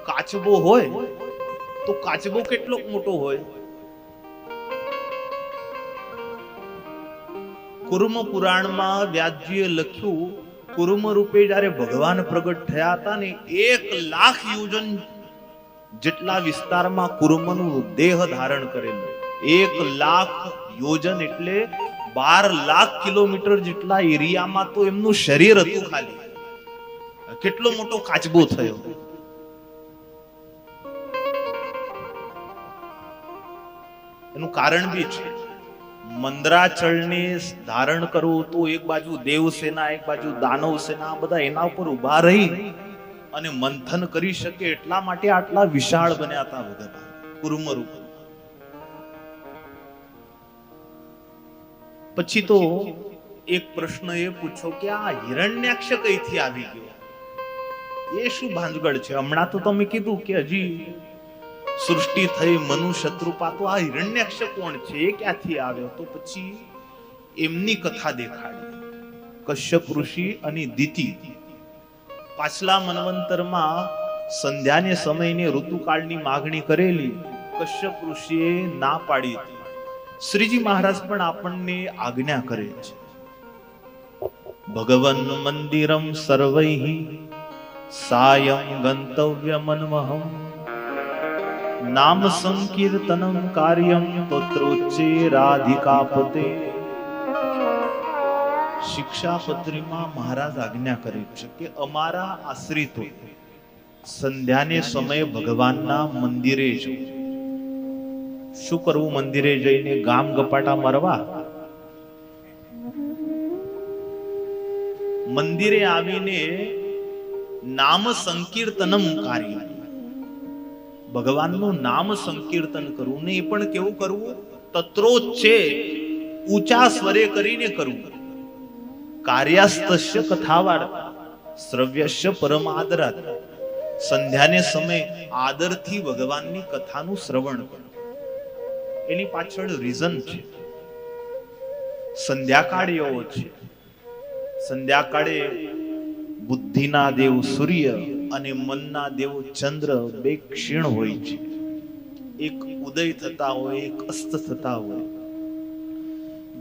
કાચબો હોય તો કાચબો કેટલો મોટો હોય. કુર્મ પુરાણમાં વ્યાસજીએ લખ્યું, કુર્મ રૂપે જ્યારે ભગવાન પ્રગટ થયા હતા ને 1 લાખ યોજન જેટલા વિસ્તારમાં કુર્મનું દેહ ધારણ કરેલું. 1 લાખ યોજન એટલે 12 લાખ કિલોમીટર જેટલા એરિયામાં તો એમનું શરીર હતું ખાલી. કેટલો મોટો કાચબો થયો. એનું કારણ બી છે. મંદરાચળને ધારણ કરવું તો એક બાજુ દેવસેના, એક બાજુ દાનવ સેના, આ બધા એના ઉપર ઉભા રહી અને મંથન કરી શકે એટલા માટે આટલા વિશાળ બન્યા હતા ભગવાન કુર્મ રૂપ. પછી તો એક પ્રશ્ન એ પૂછો કે આ હિરણ્યાક્ષ કઈથી આવી ગયો? એ શું ભાંજગડ છે? હમણાં તો તમે કીધું કે હજી સૃષ્ટિ થઈ, મનુ શત્રુપા, તો આ હિરણ્યાક્ષ કોણ છે? એ ક્યાંથી આવ્યો? તો પછી એમની કથા દેખાડી. કશ્યપ ઋષિ અને દિતિ પાછલા મન્વંતરમાં સંધ્યાને સમયને ઋતુકાળની માગણી કરેલી, કશ્યપ ઋષિએ ના પાડી હતી. શ્રીજી મહારાજ પણ આપણને આજ્ઞા કરે છે, ભગવન મંદિરમ સર્વૈઃ સાયં ગંતવ્ય મન્મહમ નામ સંકીર્તનમ કાર્યમ તત્રોચ્ચે રાધિકાપતે. શિક્ષાપત્રીમાં મહારાજ આજ્ઞા કરે છે કે અમારા આશ્રિતો સંધ્યાને સમયે ભગવાનના મંદિરે જવું. શું કરવું મંદિરે જઈને? ગામ ગપાટા મારવા? મંદિરે આવીને નામ સંકીર્તનમ કાર્ય, ભગવાનનું નામ સંકીર્તન કરવું. ને એ પણ કેવું કરવું? તત્રોચ્ચે, ઊંચા સ્વરે કરીને કરવું. કાર્યાસ્તસ્ય કથાવાર્તા શ્રવ્યસ્ય પરમાદરાત. સંધ્યાને સમય આદરથી ભગવાનની કથાનું શ્રવણ કરવું. એની પાછળ રીઝન છે. સંધ્યાકાળ એવો છે, સંધ્યાકાળે બુદ્ધિના દેવ સૂર્ય અને મનના દેવ ચંદ્ર બે ક્ષીણ હોય છે. એક ઉદય થતા હોય, એક અસ્ત થતા હોય.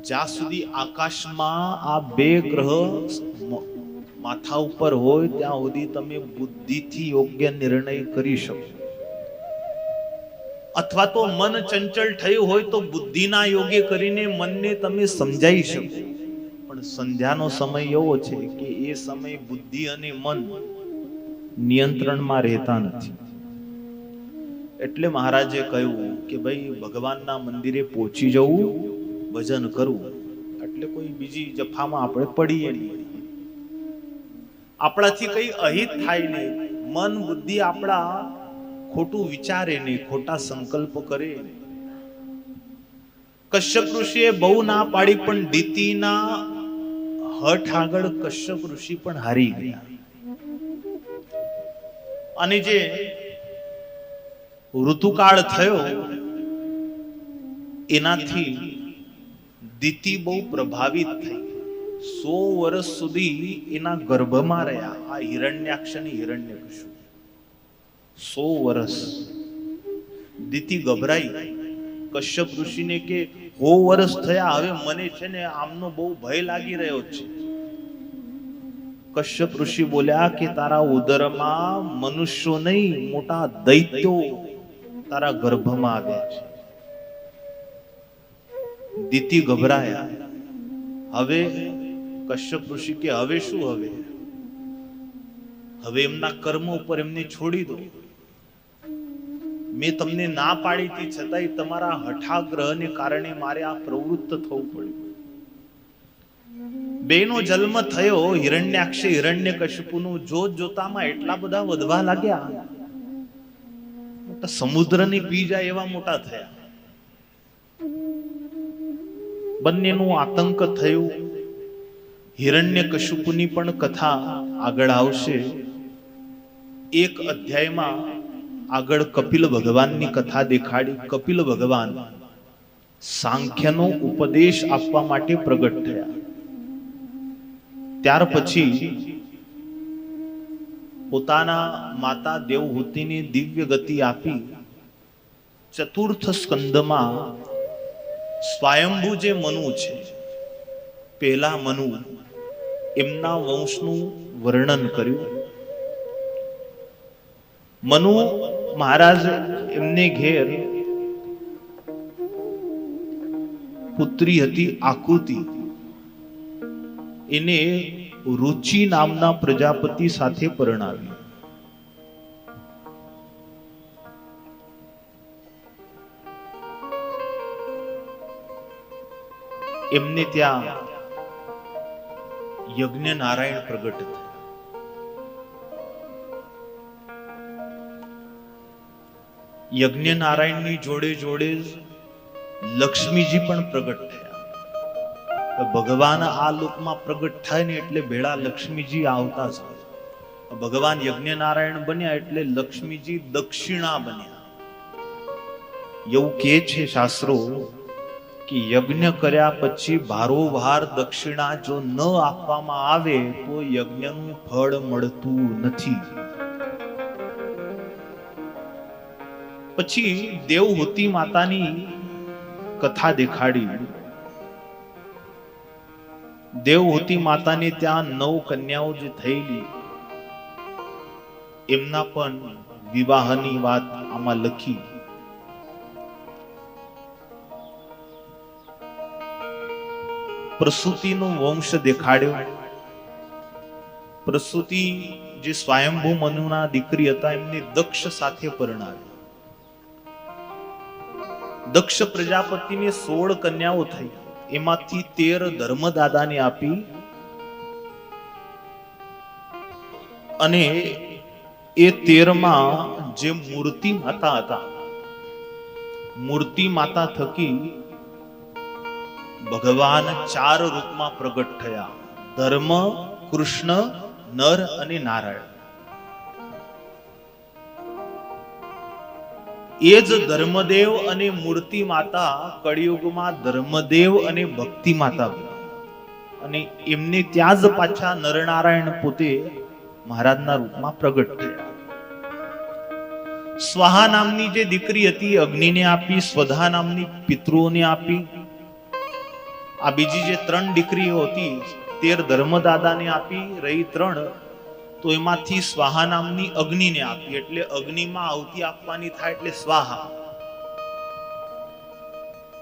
જ્યાં સુધી આકાશમાં આ બે ગ્રહ માથા ઉપર હોય ત્યાં સુધી તમે બુદ્ધિથી યોગ્ય નિર્ણય કરી શકો, અથવા તો મન ચંચળ થયું હોય તો બુદ્ધિના યોગે કરીને મનને તમે સમજાવી શકો. પણ સંધ્યાનો સમય એવો છે કે એ સમય બુદ્ધિ અને મન નિયંત્રણમાં રહેતા નથી. એટલે મહારાજે કહ્યું કે ભાઈ ભગવાનના મંદિરે પહોંચી જવું, ભજન કરવું. એટલે કોઈ બીજી જફામાં આપણે પડીએ નહીં, આપણાથી કઈ અહિત થાય નહીં, મન બુદ્ધિ આપણા ખોટું વિચારે નહીં, ખોટા સંકલ્પ કરે. કશ્યપ ઋષિએ બહુ ના પાડી, પણ દિતિના હઠ આગળ કશ્યપ ઋષિ પણ હારી ગયા. અને જે ઋતુકાળ થયો એનાથી દિતિ બહુ પ્રભાવિત થઈ. 100 વર્ષ સુધી એના ગર્ભમાં રહ્યા આ હિરણ્યાક્ષ અને હિરણ્યકશિપુ. 100 વર્ષ દિતિ ગભરાઈ. કશ્યપ ઋષિને કે 100 વર્ષ થયા, હવે મને છે ને આમનો બહુ ભય લાગી રહ્યો છે. કશ્યપ ઋષિ બોલ્યા કે તારા ઉદરમાં મનુષ્યો નહીં, મોટા દૈત્યો તારા ગર્ભમાં આવ્યા છે. દિતિ ગભરાયા. હવે કશ્યપ ઋષિ કે હવે શું? હવે એમના કર્મ ઉપર એમને છોડી દો. મેં તમને ના પાડી હતી છતાંય તમારા હઠાગ્રહને કારણે મારે આ પ્રવૃત્ત થવું પડ્યું. બેનો જન્મ થયો, હિરણ્યાક્ષ હિરણ્યકશિપુનું જોત જોતામાં એટલા બધા વધવા લાગ્યા, મોટા સમુદ્રને પી જાય એવા મોટા થયા. બંનેનું આતંક થયું. હિરણ્યકશિપુની પણ કથા આગળ આવશે. એક અધ્યાયમાં આગળ કપિલ ભગવાનની કથા દેખાડી. કપિલ ભગવાન સાંખ્યનો ઉપદેશ આપવા માટે પ્રગટ થયા. ત્યાર પછી પોતાના માતા દેવહૂતિને દિવ્ય ગતિ આપી. ચતુર્થ સ્કંદમાં સ્વયંભુ જે મનુ છે, પહેલા મનુ, એમના વંશનું વર્ણન કર્યું. મનુ મહારાજ એમને ઘેર પુત્રી હતી આકૃતિ. એને રુચિ નામના પ્રજાપતિ સાથે પરણાવી. એમને ત્યાં યજ્ઞ નારાયણ પ્રગટ થયા. યજ્ઞ નારાયણની જોડે જોડે લક્ષ્મીજી પણ પ્રગટ થયા. ભગવાન આ લોકમાં પ્રગટ થાય ને એટલે ભેળા લક્ષ્મીજી આવતા જ હોય. ભગવાન યજ્ઞ નારાયણ બન્યા એટલે લક્ષ્મીજી દક્ષિણા બન્યા. એવું કે છે શાસ્ત્રો કે યજ્ઞ કર્યા પછી ભારોભાર દક્ષિણા જો ન આપવામાં આવે તો યજ્ઞનું ફળ મળતું નથી. પછી દેવહૂતિ માતાની કથા દેખાડી. દેવહૂતિ માતાને ત્યાં 9 કન્યાઓ જે થયેલી એમના પણ વિવાહની વાત આમાં લખી. પ્રસૂતિનો વંશ દેખાડ્યો. પ્રસૂતિ જે સ્વયંભૂ મનુના દીકરી હતા એમને દક્ષ સાથે પરણાવી. દક્ષ પ્રજાપતિને 16 કન્યાઓ થઈ. એમાંથી 13 ધર્મદાદાને આપી અને એ 13માં જે મૂર્તિ માતા હતા, મૂર્તિ માતા થકી ભગવાન 4 રૂપમાં પ્રગટ થયા. ધર્મ, કૃષ્ણ, નર અને નારાયણ. એ જ ધર્મદેવ અને મૂર્તિ માતા કળિયુગમાં ધર્મદેવ અને ભક્તિ માતા બન્યા. અને એમને ત્યાં જ પાછા નરનારાયણ પોતે મહારાજના રૂપમાં પ્રગટ થયા. સ્વાહા નામની જે દીકરી હતી અગ્નિને આપી, સ્વધા નામની પિતૃઓને આપી. આ બીજી જે 3 દીકરીઓ હતી 13 ધર્મદાદાને આપી, રહી 3 તો એમાંથી સ્વાહા નામની અગ્નિને આપી. એટલે અગ્નિમાં આહુતિ આપવાની થાય એટલે સ્વાહા.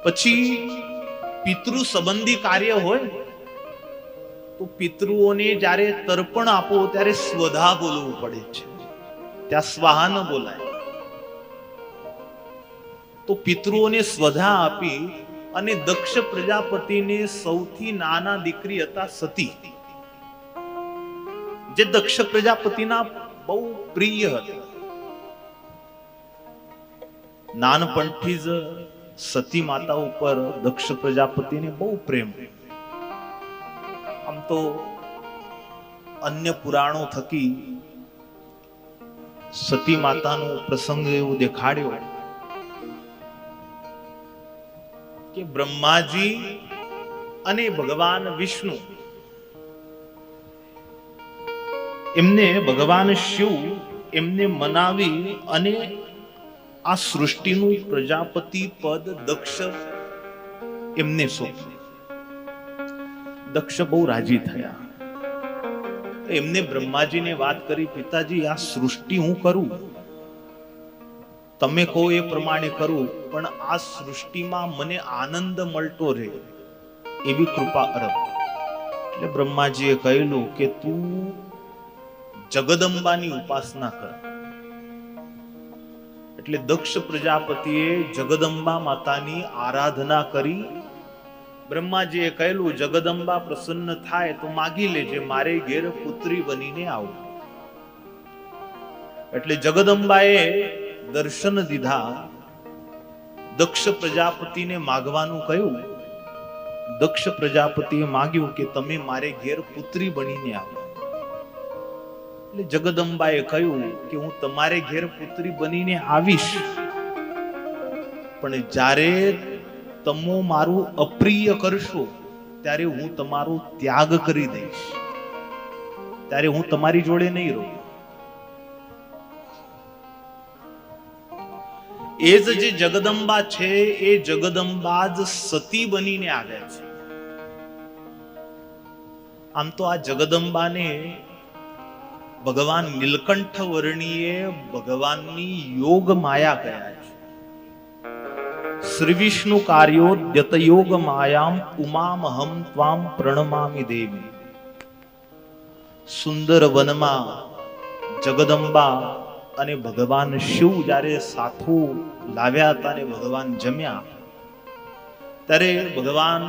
પછી પિતૃ સંબંધી કાર્ય હોય તો પિતૃઓને જ્યારે તર્પણ આપો ત્યારે સ્વધા બોલવું પડે છે, ત્યાં સ્વાહા ન બોલાય. તો પિતૃઓને સ્વધા આપી અને દક્ષ પ્રજાપતિને સૌથી નાના દીકરી હતા સતી, જે દક્ષ પ્રજાપતિના બહુ પ્રિય હતી. નાનપણથી જ સતી માતા ઉપર દક્ષ પ્રજાપતિને બહુ પ્રેમ. આમ તો અન્ય પુરાણો થકી સતી માતાનો પ્રસંગ એવો દેખાડ્યો કે બ્રહ્માજી અને ભગવાન વિષ્ણુ એમને ભગવાન શિવ એમને મનાવી અને આ સૃષ્ટિનું પ્રજાપતિ પદ દક્ષ એમને સોંપ્યું. દક્ષ બહુ રાજી થયા. એમને બ્રહ્માજીને વાત કરી, પિતાજી આ સૃષ્ટિ હું કરું, તમે કહો એ પ્રમાણે કરું, પણ આ સૃષ્ટિમાં મને આનંદ મળતો રહે એવી કૃપા અરબ. એટલે બ્રહ્માજીએ કહેલું કે તું જગદંબાની ઉપાસના કર. એટલે દક્ષ પ્રજાપતિએ જગદંબા માતાની આરાધના કરી. બ્રહ્માજીએ કહેલું જગદંબા પ્રસન્ન થાય તો માગી લેજે, મારે ઘેર પુત્રી બનીને આવું. એટલે જગદંબાએ દર્શન દીધા. દક્ષ પ્રજાપતિને માગવાનું કહ્યું. દક્ષ પ્રજાપતિએ માગ્યું કે તમે મારે ઘેર પુત્રી બનીને આવો. એટલે જગદંબાએ કહ્યું કે હું તમારે ઘેર પુત્રી બનીને આવીશ, પણ જ્યારે તમે મારું અપ્રિય કરશો ત્યારે હું તમારો ત્યાગ કરી દઈશ, ત્યારે હું તમારી જોડે નહીં રહું. એ જ જે જગદંબા છે એ જગદંબા જ સતી બનીને આવ્યા છે. આમ તો આ જગદંબાને ભગવાન નીલકંઠ વર્ણીએ ભગવાનની યોગ માયા કહ્યા છે. શ્રી વિષ્ણુ કાર્યો દ્યતયોગ માયામ ઉમામહમ ત્વામ પ્રણમામિ દેવી. સુંદર વનમાં જગદંબા અને ભગવાન શિવ જ્યારે સાથો લાવ્યા હતા અને ભગવાન જમ્યા ત્યારે ભગવાન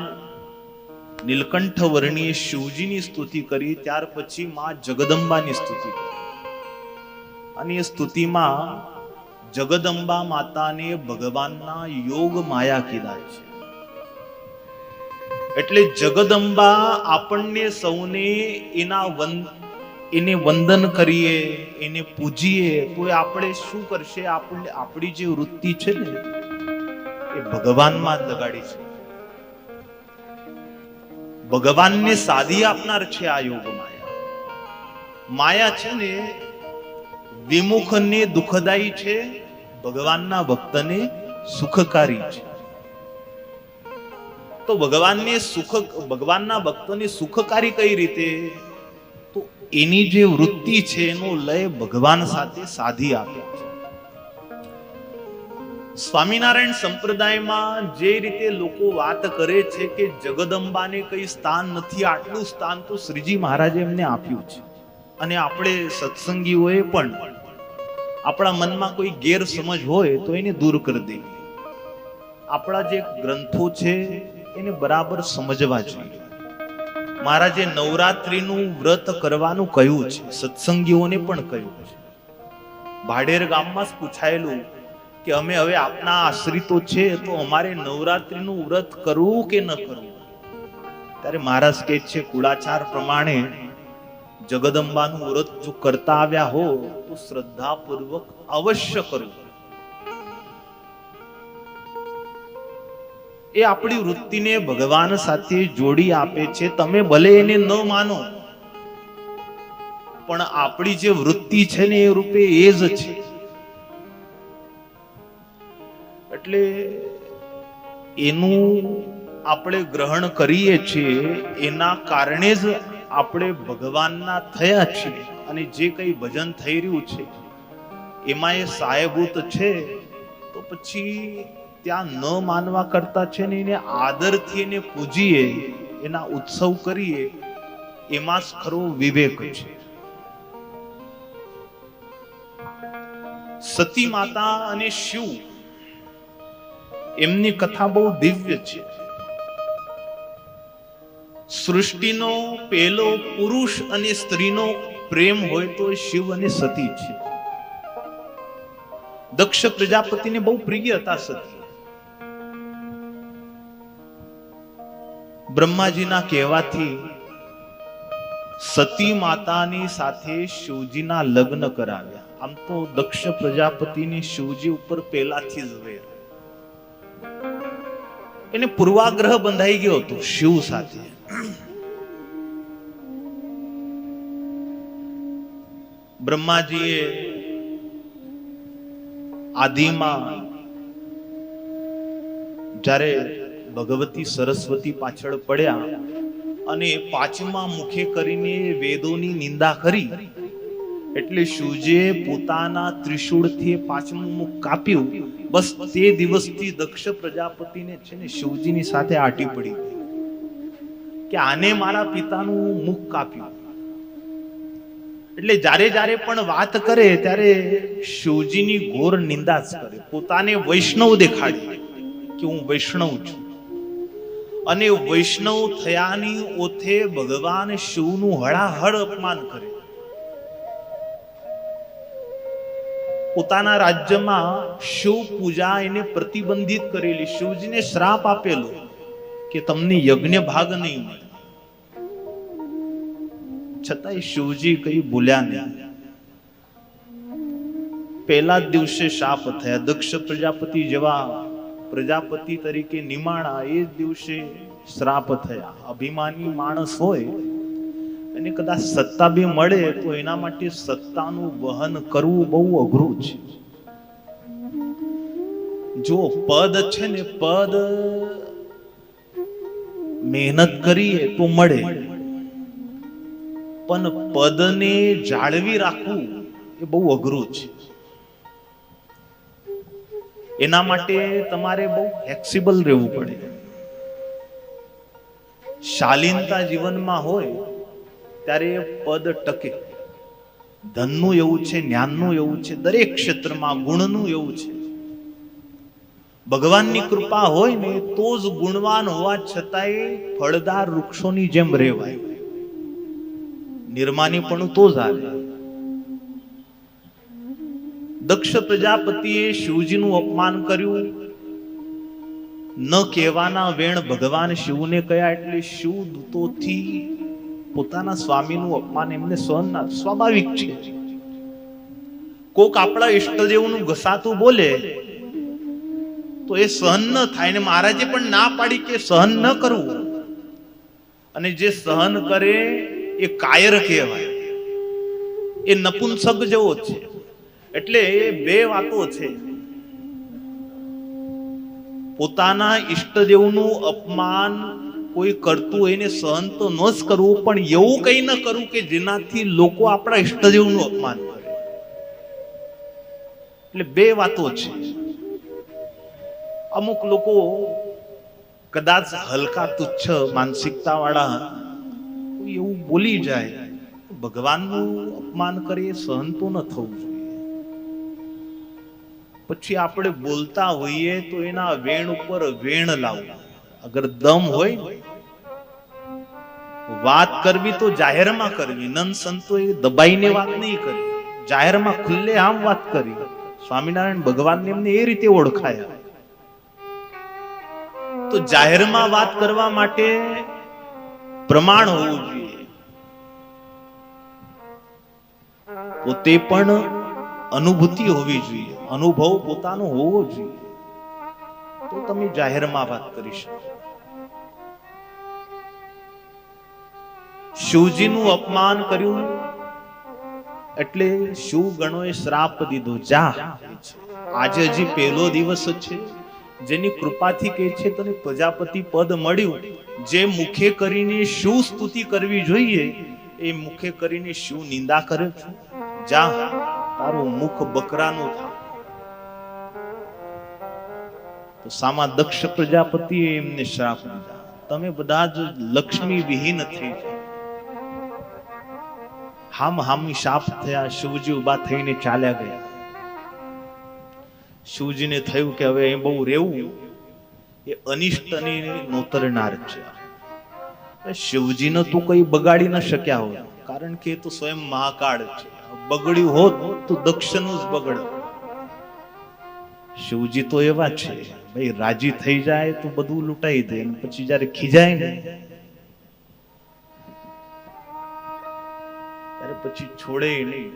નીલકંઠ વર્ણીય શિવજીની સ્તુતિ કરી, ત્યાર પછી માં જગદંબાની સ્તુતિ કરી. અને એ સ્તુતિમાં જગદંબા માતાને ભગવાનના યોગ માયા કીધા છે. એટલે જગદંબા આપણને સૌને એને વંદન કરીએ, એને પૂજીએ તો આપણે શું કરશે? આપણી જે વૃત્તિ છે ને એ ભગવાનમાં જ લગાડી છે. ભગવાનને સાધી આપનાર છે આ યોગ માયા. માયા છે ને વિમુખને દુઃખદાયી છે, ભગવાનના ભક્તને સુખકારી છે. તો ભગવાનના ભક્તોને સુખકારી કઈ રીતે? તો એની જે વૃત્તિ છે એનો લય ભગવાન સાથે સાધી આપે છે. સ્વામિનારાયણ સંપ્રદાયમાં જે રીતે લોકો વાત કરે છે કે જગદંબાને કઈ સ્થાન નથી, આટલું સ્થાન તો શ્રીજી મહારાજે એમને આપ્યું છે. અને આપણે સત્સંગીઓએ પણ આપણા મનમાં કોઈ ગેરસમજ હોય તો એને દૂર કરી દઈએ. આપણા જે ગ્રંથો છે એને બરાબર સમજવા જોઈએ. મહારાજે નવરાત્રીનું વ્રત કરવાનું કહ્યું છે, સત્સંગીઓને પણ કહ્યું છે. ભાડેર ગામમાં જ પૂછાયેલું કે અમે હવે આપના આશ્રિતો છે તો અમારે નવરાત્રીનું વ્રત કરવું કે ન કરવું? ત્યારે મહારાજ કહે છે કુળાચાર પ્રમાણે જગદંબાનું વ્રત જો કરતા આવ્યા હો તો શ્રદ્ધાપૂર્વક અવશ્ય કરવું. એ આપણી વૃત્તિને ભગવાન સાથે જોડી આપે છે. તમે ભલે એને ન માનો પણ આપણી જે વૃત્તિ છે ને એ રૂપે એ જ છે. એટલે એનું આપણે ગ્રહણ કરીએ છીએ, એના કારણે જ આપણે ભગવાનના થયા છીએ. અને જે કઈ ભજન થઈ રહ્યું છે એમાં એ સહાયભૂત છે. તો પછી ત્યાં ન માનવા કરતા છે ને એને આદરથી એને પૂજીએ, એના ઉત્સવ કરીએ, એમાં જ ખરો વિવેક છે. સતી માતા અને શિવ એમની કથા બહુ દિવ્ય છે. સૃષ્ટિનો પહેલો પુરુષ અને સ્ત્રીનો પ્રેમ હોય તો શિવ અને સતી છે. દક્ષ પ્રજાપતિને બહુ પ્રિય હતા સતી. બ્રહ્માજીના કહેવાથી સતી માતાની સાથે શિવજીના લગ્ન કરાવ્યા. આમ તો દક્ષ પ્રજાપતિની શિવજી ઉપર પહેલાથી જ વેર, એને પૂર્વાગ્રહ બંધાઈ ગયો હતો શિવ સાથે. બ્રહ્માજીએ આદિમાં જ્યારે ભગવતી સરસ્વતી પાછળ પડ્યા અને પાંચમા મુખે કરીને વેદોની નિંદા કરી, એટલે શિવજીએ પોતાના ત્રિશૂળથી પાંચમું મુખ કાપ્યું. બસ તે દિવસથી દક્ષ પ્રજાપતિને છે ને શિવજીની સાથે આટી પડી કે આને મારા પિતાનું મુખ કાપ્યું. એટલે જ્યારે જ્યારે પણ વાત કરે ત્યારે શિવજીની ઘોર નિંદા જ કરે. પોતાને વૈષ્ણવ દેખાડે કે હું વૈષ્ણવ છું. અને વૈષ્ણવ થયાની ઓથે ભગવાન શિવનું હળાહળ અપમાન કરે. પોતાના રાજ્યમાં શિવ પૂજા એને પ્રતિબંધિત કરેલી. શિવજીને શ્રાપ આપેલો કે તમને યજ્ઞ ભાગ નહીં મળે. છતાંય શિવજી કઈ ભૂલ્યા નહીં. પહેલા જ દિવસે શાપ થયા. દક્ષ પ્રજાપતિ જેવા પ્રજાપતિ તરીકે નિમાણા, એ જ દિવસે શ્રાપ થયા. અભિમાની માણસ હોય અને કદાચ સત્તા બી મળે તો એના માટે સત્તાનું વહન કરવું બહુ અઘરું છે. જો પદ છે ને, પદ મહેનત કરીએ તો મળે, પણ પદને જાળવી રાખવું એ બહુ અઘરું છે. એના માટે તમારે બહુ ફ્લેક્સિબલ રહેવું પડે. શાલીનતા જીવનમાં હોય ત્યારે પદ ટકે. ધનનું એવું છે, જ્ઞાનનું એવું છે, દરેક ક્ષેત્રમાં ગુણનું એવું છે. ભગવાનની કૃપા હોય ને તો જ ગુણવાન હોવા છતાંય ફળદાર વૃક્ષોની જેમ રહેવાય. નિર્માની પણ તો જ હાલે. દક્ષ પ્રજાપતિએ શિવજીનું અપમાન કર્યું. ન કહેવાના વેણ ભગવાન શિવને કયા એટલે શિવ દૂતોથી પોતાના સ્વામીનું અપમાન એમને સહન ના, સ્વાભાવિક છે. કોક આપણા ઈષ્ટદેવનું ઘસાતું બોલે તો એ સહન ન થાય ને મહારાજે પણ ના પાડી કે સહન ન કરવું. અને જે સહન કરે એ કાયર કહેવાય, એ નપુંસક જેવો છે. એટલે એ બે વાતો છે. પોતાના ઈષ્ટદેવનું અપમાન કોઈ કરતું હોય એને સહન તો ન જ કરવું, પણ એવું કઈ ન કરવું કે જેનાથી લોકો આપણા ઈષ્ટદેવનું અપમાન કરે. એટલે બે વાતો છે. અમુક લોકો કદાચ હલકા તુચ્છ માનસિકતા વાળા એવું બોલી જાય, ભગવાનનું અપમાન કરે સહન તો ન થવું જોઈએ. પછી આપણે બોલતા હોઈએ તો એના વેણ ઉપર વેણ લાવવું. અગર દમ હોય વાત કરવી તો જાહેરમાં કરવી. નંદ સંતોએ દબાઈને વાત નહીં કરી, જાહેરમાં ખુલ્લે આમ વાત કરી. સ્વામિનારાયણ ભગવાનને એમને એ રીતે ઓળખાયા. તો જાહેરમાં વાત કરવા માટે પ્રમાણ હોવું જોઈએ. પોતે પણ અનુભૂતિ હોવી જોઈએ, અનુભવ પોતાનો હોવો જોઈએ, તો તમે જાહેરમાં વાત કરી શકો. શિવજીનું અપમાન કર્યું એટલે શિવ ગણોએ શ્રાપ દીધો, જા. આજે હજી પહેલો દિવસ છે. જેની કૃપાથી કહે છે તને પ્રજાપતિ પદ મળ્યું. જે મુખે કરીને શિવ સ્તુતિ કરવી જોઈએ એ મુખે કરીને શિવ નિંદા કરે છે. જા, તારું મુખ બકરાનું થાય. તો સામા દક્ષ પ્રજાપતિએ એમને શ્રાપ દીધા, તમે બધા જ લક્ષ્મી વિહીન થઈ જાઓ. હામ હામી શાપ થયા. શિવજી ઉભા થઈને ચાલ્યા ગયા. શિવજીને થયું કે હવે એ બહુ રહેવું એ અનિષ્ટને નોતરનાર છે. શિવજીને તો કઈ બગાડી ન શક્યા હોય, કારણ કે એ તો સ્વયં મહાકાળ છે. બગડ્યું હોત તો દક્ષનું જ બગડ. શિવજી તો એવા છે ભાઈ, રાજી થઈ જાય તો બધું લૂંટાઈ દે, પછી જયારે ખીજાય ને ત્યારે પછી છોડે નહીં.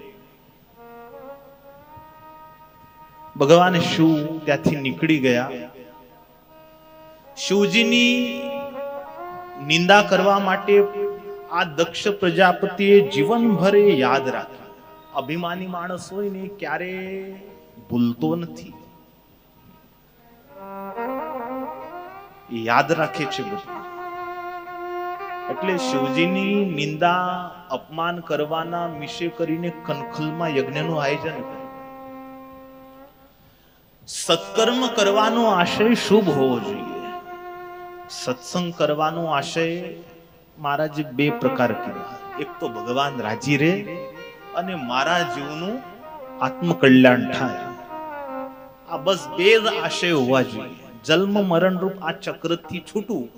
ભગવાન શિવ ત્યાંથી નીકળી ગયા. શિવજીની નિંદા કરવા માટે આ દક્ષ પ્રજાપતિએ જીવનભર યાદ રાખ્યું. અભિમાની માણસ હોય ને ક્યારે ભૂલતો નથી, યાદ રાખે છે બધું. એટલે શિવજીની નિંદા અપમાન કરવાના મિશે કરીને કનખલમાં યજ્ઞનું આયોજન કર્યું. સત્કર્મ કરવાનો આશય શુભ હોવો જોઈએ. સત્સંગ કરવાનો આશય મહારાજે બે પ્રકાર કીધા. એક તો ભગવાન રાજી રહે અને મારા જીવનું આત્મકલ્યાણ થાય. આ બસ બે જ આશય હોવા જોઈએ. જન્મ મરણ રૂપ આ ચક્રથી છૂટવું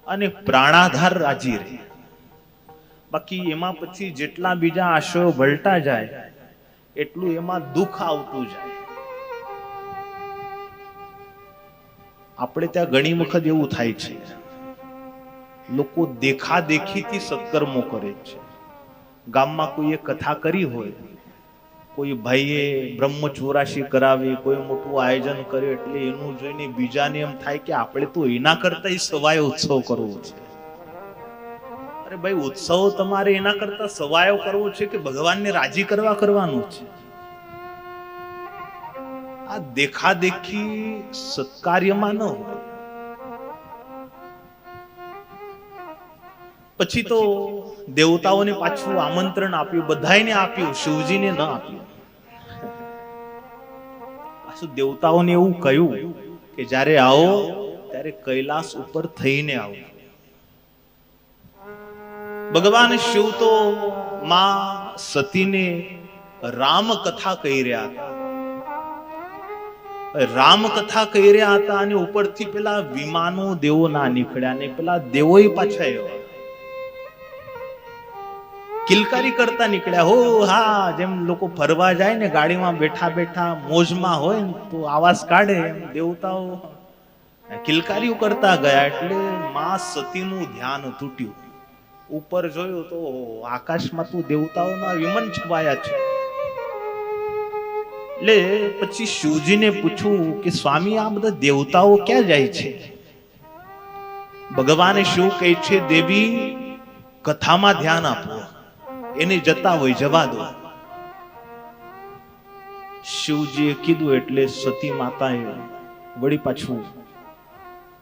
અને પ્રાણાધાર રાજી રહે. બાકી એમાં પછી જેટલા બીજા આશયો વળતા જાય એટલું એમાં દુઃખ આવતું જાય. આપણે ત્યાં ઘણી વખત એવું થાય છે, લોકો દેખા દેખીથી સત્કર્મો કરે છે. ગામમાં કોઈએ કથા કરી હોય, કોઈ ભાઈએ બ્રહ્મચોરાશી કરાવી, કોઈ મોટું આયોજન કર્યું, એટલે એનું જોઈને બીજાને એમ થાય કે આપણે તો એના કરતા સવાય ઉત્સવ કરવો છે. અરે ભાઈ, ઉત્સવ તમારે એના કરતા સવાયો કરવો છે કે ભગવાનને રાજી કરવાનું છે? આ દેખાદેખી સત્કાર્યમાં ન હોય. પછી તો દેવતાઓને પાછું આમંત્રણ આપ્યું, બધાને આપ્યું, શિવજીને ન આપ્યું. પાછું દેવતાઓને એવું કહ્યું કે જ્યારે આવો ત્યારે કૈલાસ ઉપર થઈને આવો. ભગવાન શિવ તો માં સતીને રામ કથા કહી રહ્યા હતા. રામ કથા કહી રહ્યા હતા અને ઉપરથી પેલા વિમાનો દેવો ના નીકળ્યા ને પેલા દેવોય પાછા આવ્યા, કિલકારી કરતા નીકળ્યા. હો હા, જેમ લોકો ફરવા જાય ને ગાડીમાં બેઠા બેઠા મોજમાં હોય ને તો આવાજ કાઢે, એમ દેવતાઓ કિલકારીઓ કરતા ગયા. એટલે માં સતીનું ધ્યાન તૂટ્યું. ઉપર જોયું તો આકાશમાં તો દેવતાઓના વિમાન છવાયા છે. એટલે પછી શિવજીને પૂછ્યું કે સ્વામી, આ બધા દેવતાઓ ક્યાં જાય છે? ભગવાને શિવ કહે છે, દેવી કથામાં ધ્યાન આપો, એને જતા હોય જવા દો. શિવજીએ કીધું એટલે સતી માતાએ વળી પાછું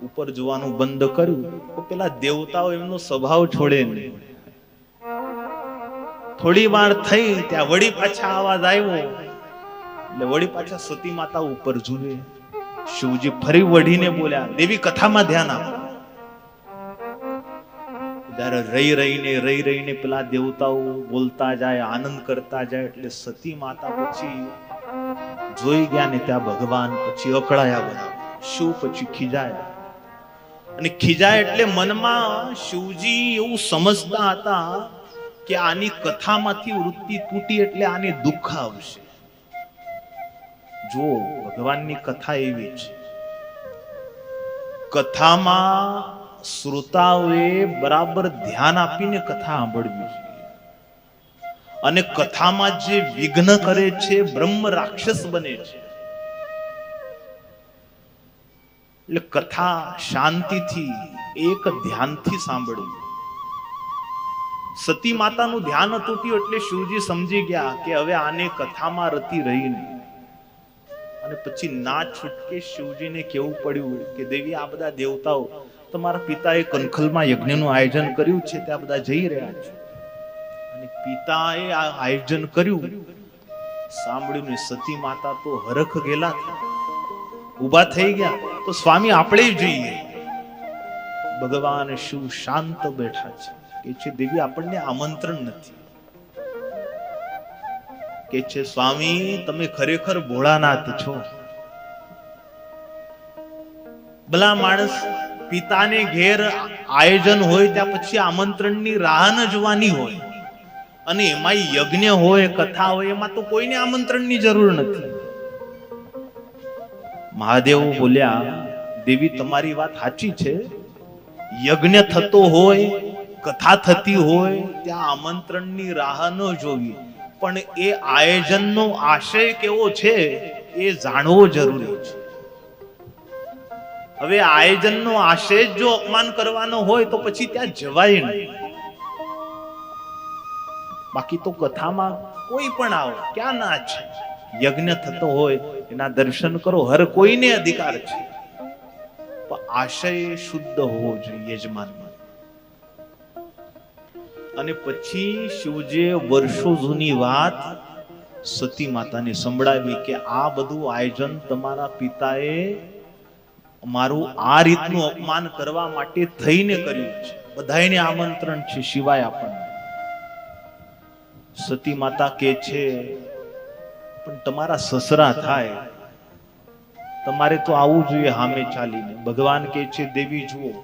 ઉપર જોવાનું બંધ કર્યું. તો પેલા દેવતાઓ એમનો સ્વભાવ છોડે નહીં. થોડી વાર થઈ, ત્યાં વળી પાછા અવાજ આવ્યો એટલે વળી પાછા સતી માતા ઉપર જુએ. શિવજી ફરી વળીને બોલ્યા, દેવી કથામાં ધ્યાન આપો. ત્યારે રહી રહીને પેલા દેવતાઓ બોલતા જાય, આનંદ કરતા જાય. એટલે સતી માતા પછી જોઈ ગયા ને ત્યાં ભગવાન પછી અકળાયા બરાબર. શિવ પછી ખીજાયા. અને ખીજાય એટલે મનમાં શિવજી એવું સમજતા હતા કે આની કથામાંથી વૃત્તિ તૂટી એટલે આને દુઃખ આવશે. જો ભગવાનની કથા એવી છે, કથામાં શ્રોતાઓએ બરાબર ધ્યાન આપીને કથા સાંભળવી જોઈએ. અને કથામાં જે વિઘ્ન કરે છે બ્રહ્મ રાક્ષસ બને છે. એટલે કથા શાંતિથી એક ધ્યાનથી સાંભળવી. સતી માતાનું ધ્યાન તૂટ્યું એટલે શિવજી સમજી ગયા કે હવે આને કથામાં રતી રહી નહીં. અને પછી ના છૂટકે શિવજીને કેવું પડ્યું કે દેવી, આ બધા દેવતાઓ તમારા પિતાએ કનખલમાં યજ્ઞનું આયોજન કર્યું છે, ત્યાં બધા જઈ રહ્યા છે. અને પિતાએ આ આયોજન કર્યું સાંભળ્યું, સતી માતા તો હરખ ગયેલા થયા, ઉભા થઈ ગયા. તો સ્વામી આપણે જઈએ. ભગવાન શિવ શાંત બેઠા છે. કે છે દેવી, આપણને આમંત્રણ નથી. કે છે સ્વામી, તમે ખરેખર ભોળાનાથ છો. ભલા માણસ પિતાને ઘેર આયોજન હોય ત્યાં પછી આમંત્રણની રાહ ન જોવાની હોય. અને એમાં યજ્ઞ હોય, કથા હોય, એમાં તો કોઈને આમંત્રણની જરૂર નથી. મહાદેવ બોલ્યા, દેવી તમારી વાત સાચી છે. યજ્ઞ થતો હોય, કથા થતી હોય ત્યાં આમંત્રણની રાહ ન જોવી. પણ એ આયોજનનો આશય કેવો છે એ જાણવો જરૂરી છે. હવે આયોજનનો આશય જો અપમાન કરવાનો હોય તો પછી ત્યાં જવાય નહીં. બાકી તો કથામાં કોઈ પણ આવો, ક્યાં ના છે? યજ્ઞ થતો હોય એના દર્શન કરો, હર કોઈને અધિકાર છે. પણ આશય શુદ્ધ હોવો જોઈએ યજમાનમાં. અને પછી શિવજીએ વર્ષો જૂની વાત સતી માતાને સંભળાવી કે આ બધું આયોજન તમારા પિતાએ મારું આ રીતનું અપમાન કરવા માટે થઈને કર્યું છે. બધાને આમંત્રણ છે સિવાય આપણને. સતી માતા કે છે, પણ તમારા સસરા થાય, તમારે તો આવવું જોઈએ સામે ચાલીને. ભગવાન કે છે, દેવી જુઓ,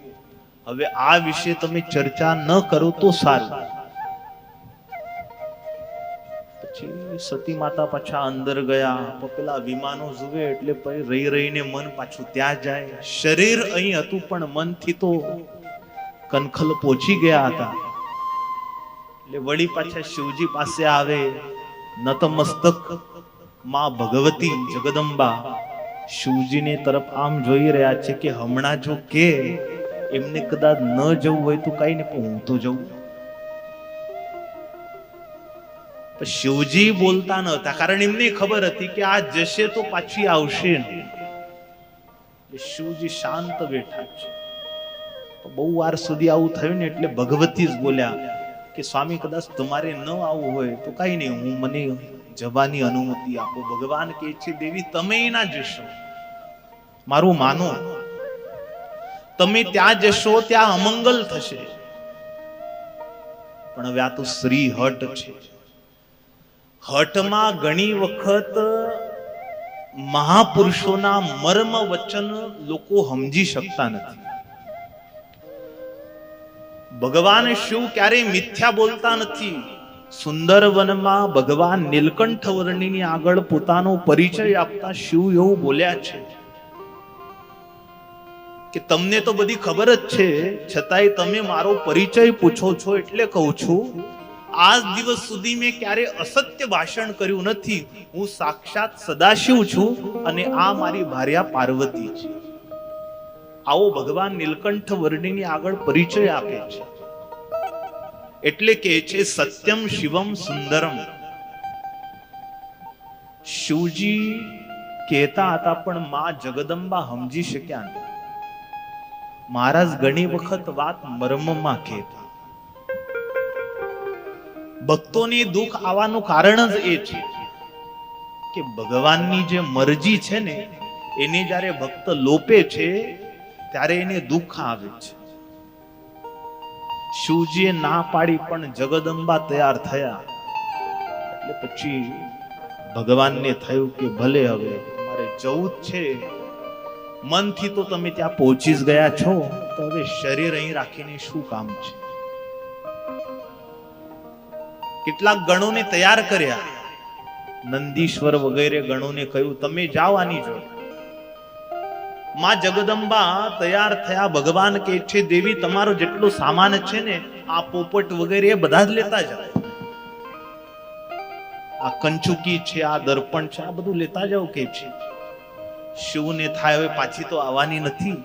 હવે આ વિશે તમે ચર્ચા ન કરો તો સારું. પછી સતી માતા પાછા અંદર ગયા. પેલા વિમાનો જુએ એટલે રહી રહીને મન પાછું ત્યાં જાય. શરીર અહીં હતું પણ મનથી તો કનખલ પહોંચી ગયા હતા. એટલે વળી પાછા શિવજી પાસે આવે. નતમસ્તક માં ભગવતી જગદંબા શિવજીને તરફ આમ જોઈ રહ્યા છે કે હમણાં જો કે એમને કદાચ ન જવું હોય તો કઈ નહીં, પણ હું તો જઉં. શિવજી બોલતા ન હતા, કારણ એમને ખબર હતી કે આ જશે તો પાછી આવશે નહીં. શિવજી શાંત બેઠા છે. બહુ વાર સુધી આવું થયું ને એટલે ભગવતી જ બોલ્યા કે સ્વામી, કદાચ તમારે ન આવવું હોય તો કઈ નહીં, હું મને જવાની અનુમતિ આપો. ભગવાન કહે છે, દેવી તમે ના જશો, મારું માનો. તમે ત્યાં જશો ત્યાં અમંગલ થશે. પણ હવે આ તો શ્રી હટ છે. હટમાં ઘણી વખત મહાપુરુષોના મર્મ વચન લોકો સમજી શકતા નથી. ભગવાન શિવ ક્યારેય મિથ્યા બોલતા નથી. સુંદર વનમાં ભગવાન નીલકંઠ વર્ણિની આગળ પોતાનો પરિચય આપતા શિવ એવું બોલ્યા છે કે તમને તો બધી ખબર જ છે, છતાંય તમે મારો પરિચય પૂછો છો એટલે કહું છું, આજ દિવસ સુધી મેં ક્યારે અસત્ય ભાષણ કર્યું નથી. હું સાક્ષાત સદાશિવ છું અને આ મારી ભાર્યા પાર્વતી છે. આવો ભગવાન નીલકંઠ વર્ણિની આગળ પરિચય આપે છે. એટલે કે છે સત્યમ શિવમ સુંદરમ. શિવજી કહેતા હતા પણ માં જગદંબા સમજી શક્યા નહીં. મહારાજ ઘણી વખત વાત મર્મમાં કહેતા. ભક્તોને દુઃખ આવવાનું કારણ જ એ છે કે ભગવાનની જે મરજી છે ને એને જ્યારે ભક્ત લોપે છે ત્યારે એને દુઃખ આવે છે. શિવજીએ ના પાડી પણ જગદંબા તૈયાર થયા. એટલે પછી ભગવાનને થયું કે ભલે હવે મારે જવું જ છે. મનથી તો તમે ત્યાં પહોંચી જ ગયા છો, તો હવે શરીર અહીં રાખીને શું કામ છે? કેટલાક ગણોને તૈયાર કર્યા. નંદીશ્વર વગેરે ગણોને કહ્યું તમે જાઓ આની જોડે. માં જગદંબા તૈયાર થયા. ભગવાન કહે છે દેવી તમારો જેટલો સામાન છે ને આ પોપટ વગેરે એ બધા જ લેતા જાઓ. આ કંચુકી છે, આ દર્પણ છે, આ બધું લેતા જાઓ કે છે. શિવને થાય હવે પાછી તો આવવાની નથી.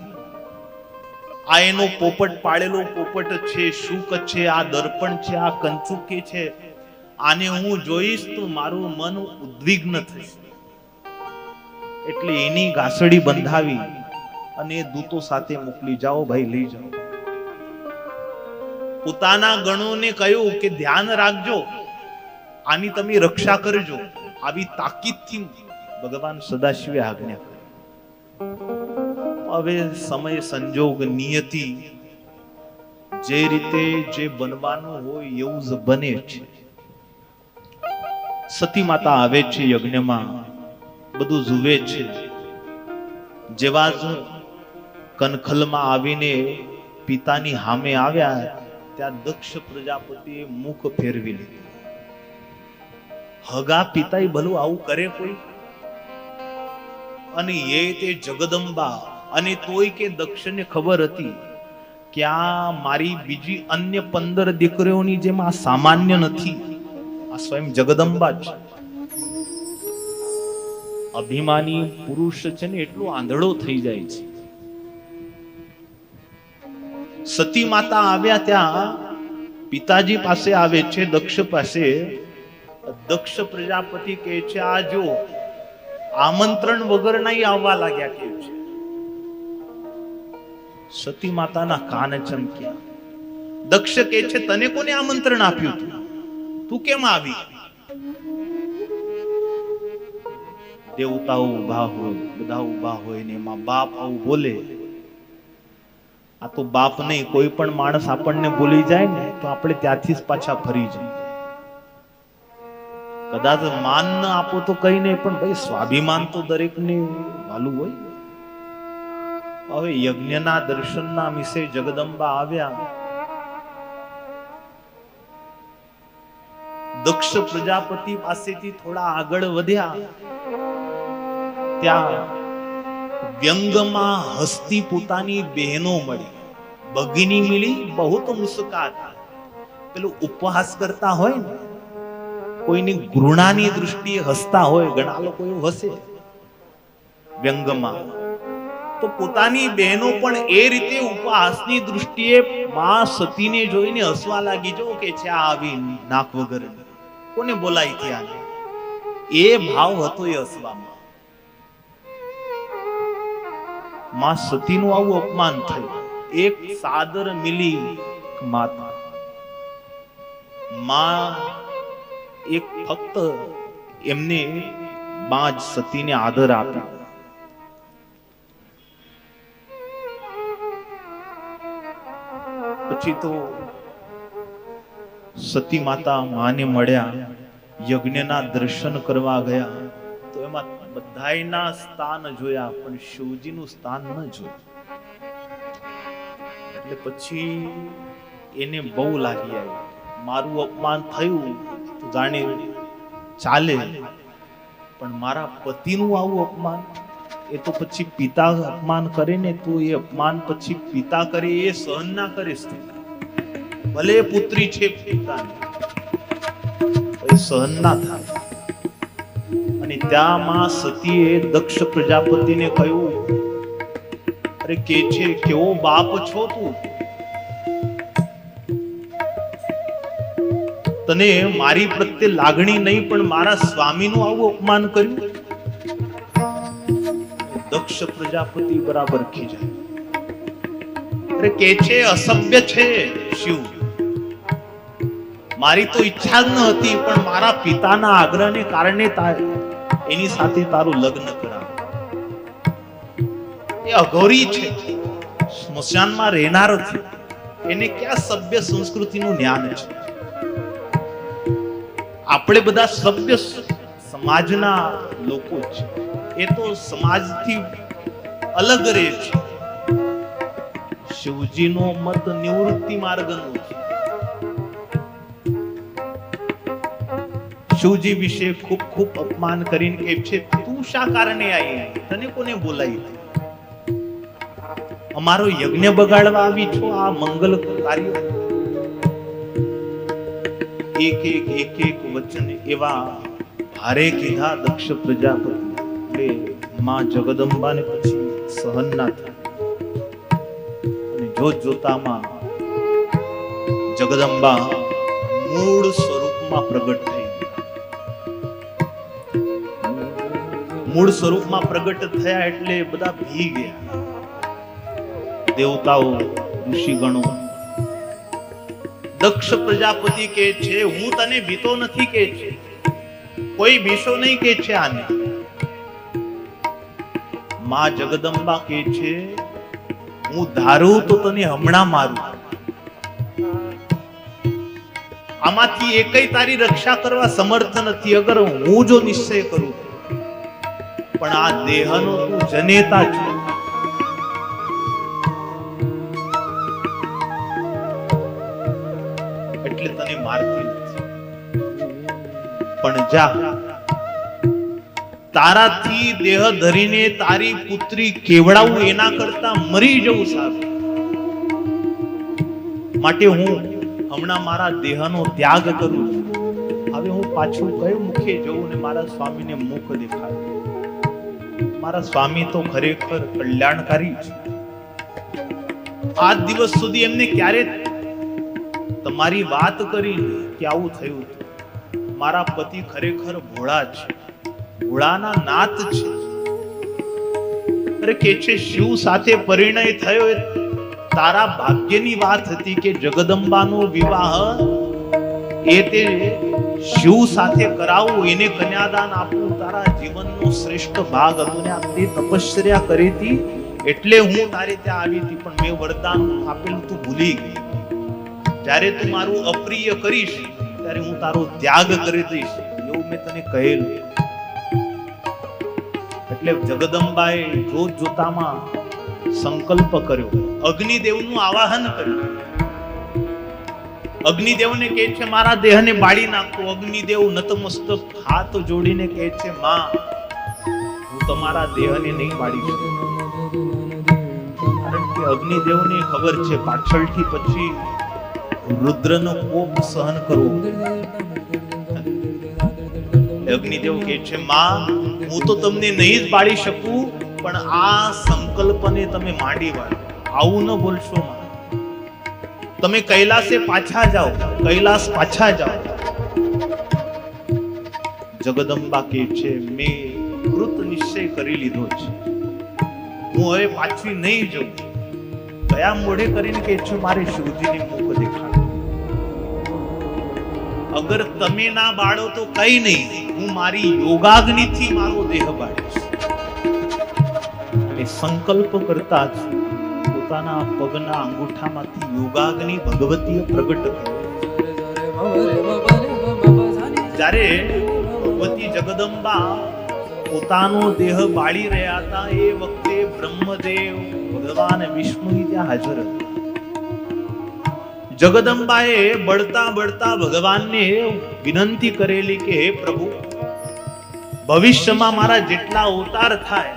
આ એનો પોપટ પાળેલો પોપટ છે, શુક છે, આ દર્પણ છે, આ કંચુકી છે, આને હું જોઈશ તો મારું મન ઉદ્વિગ્ન થશે. એટલે એની ઘાસડી બંધાવી અને દૂતો સાથે મોકલી જાઓ ભાઈ લઈ જાઓ. પોતાના ગણોને કહ્યું કે ધ્યાન રાખજો, આની તમે રક્ષા કરજો. આવી તાકીદથી ભગવાન સદાશિવે આજ્ઞા કરી. હવે સમય સંજોગ નિયતિ જે રીતે જે બનવાનું હોય એવું જ બને છે. સતી માતા આવે છે યજ્ઞમાં, બધું જુએ છે. જેવા જ કનખલમાં આવીને પિતાની સામે આવ્યા ત્યાં દક્ષ પ્રજાપતિએ મુખ ફેરવી લીધું. હગા પિતાએ ભલું આવું કરે કોઈ? અને એ તે જગદંબા. અને તોય કે દક્ષને ખબર હતી કે આ મારી બીજી અન્ય 15 દીકરીઓની જેમ આ સામાન્ય નથી, આ સ્વયં જગદંબા છે. અભિમાની પુરુષ છે ને એટલો આંધળો થઈ જાય છે. સતી માતા આવ્યા ત્યાં પિતાજી પાસે આવે છે, દક્ષ પાસે. દક્ષ પ્રજાપતિ કહે છે આ જો આમંત્રણ વગર નહીં આવવા લાગ્યા કે છે. સતી માતાના કાન ચમક્યા. દક્ષ કહે છે તને કોને આમંત્રણ આપ્યું તું? તું કેમ આવી? દેવતાઓ ઉભા હોય, બધા ઉભા હોય ને એમાં બાપ આવું બોલે. આ તો બાપ નહીં, કોઈ પણ માણસ આપણને બોલી જાય ને તો આપણે ત્યાંથી જ પાછા ફરી જાય. કદાચ માન ન આપો તો કઈ નહીં, પણ ભાઈ સ્વાભિમાન તો દરેકને વાલું હોય. હવે યજ્ઞના દર્શનના વિશે જગદંબા આવ્યા. દક્ષ પ્રજાપતિ પાસેથી થોડા આગળ વધ્યા ત્યાં વ્યંગમાં હસતી પોતાની બહેનો મળી. ભગીની મિલી બહુત મુસ્કાતા. પેલું ઉપહાસ કરતા હોય ને, કોઈની ઘૃણાની દૃષ્ટિએ હસતા હોય, ઘણા લોકો એવું હસે વ્યંગમાં. તો પોતાની બહેનો પણ એ રીતે ઉપહાસની દૃષ્ટિએ માં સતીને જોઈને હસવા લાગી. જો કે છે આ આવી નાક વગર કોને બોલાઈ થયા, એ ભાવ હતો એ હસવામાં. માં સતીનું આવું અપમાન થયું. એક સાદર મિલી માતા, માં એક ફક્ત એમને બાજ સતીને આદર આપ્યો. પછી તો સતી માતા માને મળ્યા, યજ્ઞના દર્શન કરવા ગયા. તો એમાં બધાયના સ્થાન જોયા પણ શિવજીનું સ્થાન ન જોયું. એટલે પછી એને બહુ લાગી આવી, મારું અપમાન થયું તો જાણે ચાલે, પણ મારા પતિનું આવું અપમાન, એ તો પછી પિતા અપમાન કરે ને તો એ અપમાન પછી પિતા કરે એ સહન ના કરે, ભલે પુત્રી છે પિતાની એ સહન ના થાય. અને ત્યાં માં સતીએ દક્ષ પ્રજાપતિને કહ્યું, અરે કે છે કેવો બાપ છો તું, તને મારી પ્રત્યે લાગણી નહીં પણ મારા સ્વામીનું આવું અપમાન કર્યું. દક્ષ પ્રજાપતિ બરાબર ખીજાય, અરે કે છે અસભ્ય છે શિવ, મારી તો ઈચ્છા જ ન હતી પણ મારા પિતાના આગ્રહને કારણે એની સાથે તારું લગ્ન કરાવ. એ અઘોરી છે, સ્મશાનમાં રહેનાર છે, એને ક્યાં સભ્ય સંસ્કૃતિનું જ્ઞાન છે? આપણે બધા સભ્ય સમાજના લોકો છે, એ તો સમાજથી અલગ રહે છે. શિવજીનો મત નિવૃત્તિ માર્ગનો છે. શિવજી વિશે ખૂબ ખૂબ અપમાન કરીને કહે છે, તું શા કારણે આવી, તને કોને બોલાવી, અમારો યજ્ઞ બગાડવા આવી છો, આ મંગલ કાર્ય? એક એક વચન એવા ભારે કીધા દક્ષ પ્રજાપતિ. એટલે માં જગદંબાને પછી સહન ના થાય અને જોત જોતામાં જગદંબા મૂળ સ્વરૂપમાં પ્રગટ થઈ. મૂળ સ્વરૂપમાં પ્રગટ થયા એટલે બધા ભી ગયા, દેવતાઓ, ઋષિગણો. દક્ષ પ્રજાપતિ કહે છે, હું તને ભીતો નથી કે છે, કોઈ ભીષો નહીં કે છે આને. માં જગદંબા કહે છે, હું ધારું તો તને હમણાં મારું, આમાંથી એકય તારી રક્ષા કરવા સમર્થ નથી અગર હું જો નિશ્ચય કરું. પણ આ દેહનો તું જનેતા છે, એટલે તને મારતી નથી. પણ જા, તારાથી દેહ ધરીને તારી પુત્રી કેવડાવું એના કરતા મરી જવું સારું. માટે હું હમણાં મારા દેહનો ત્યાગ કરું છું. હવે હું પાછું કયું મુખે જવું ને મારા સ્વામીને મુખ દેખાડું? મારા સ્વામી તો ખરેખર કલ્યાણકારી છે. આજ દિવસ સુધી એમને ક્યારે તમારી વાત કરી કે આવું થયું? મારા પતિ ખરેખર ભોળા છે, ભોળાના નાથ છે. અરે કે છે શિવ સાથે પરિણય થયો એ તારા ભાગ્યની વાત હતી કે જગદંબાનો વિવાહ એ તે શિવ સાથે કરાવું, એને કન્યાદાન આપવું તારા જીવનનો શ્રેષ્ઠ ભાગ હતો ને તે તપશ્ચર્યા કરી હતી એટલે હું તારે ત્યાં આવી હતી. પણ મેં વરદાન આપેલું તું ભૂલી ગઈ. જ્યારે તું મારું અપ્રિય કરીશ ત્યારે હું તારો ત્યાગ કરી દઈશ, એવું મેં તને કહેલું. એટલે જગદંબાએ જોત જોતામાં સંકલ્પ કર્યો, અગ્નિદેવનું આવાહન કર્યું. અગ્નિદેવને કહે છે મારા દેહને બાળી નાખો. અગ્નિદેવ નતમસ્તક હાથ જોડીને કહે છે માં, હું તમારા દેહને નહીં બાળી શકું. કારણ કે અગ્નિદેવને ખબર છે પાછળથી પછી રુદ્રનો કોપ સહન કરવો. અગ્નિદેવ કહે છે માં, હું તો તમને નહીં જ બાળી શકું, પણ આ સંકલ્પને તમે માંડી વાળો. આવું ન બોલશો માં, તમે કૈલાસે પાછા જાઓ, કૈલાસ પાછા જાઓ. જગદંબા કહે છે મેં કૃત નિશ્ચય કરી લીધો છે, હું હવે પાછી નહીં જાઉં. કયા મોઢે કરીને કહે છે મારે શિવજીને મુખ દેખાડો. અગર તમે ના બાળો તો કઈ નહીં, હું મારી યોગાગ્નિથી મારો દેહ બાળીશ. અને સંકલ્પ કરતા જ પોતાના પગના અંગૂઠામાંથી યોગાગ્નિ ભગવતીએ પ્રગટ થઈ. જ્યારે ભગવતી જગદંબા પોતાનો દેહ બાળી રહ્યા હતા એ વખતે બ્રહ્મદેવ ભગવાન વિષ્ણુ ત્યાં હાજર હતા. જગદંબાએ બળતા બળતા ભગવાનને વિનંતી કરેલી કે હે પ્રભુ, ભવિષ્યમાં મારા જેટલા અવતાર થાય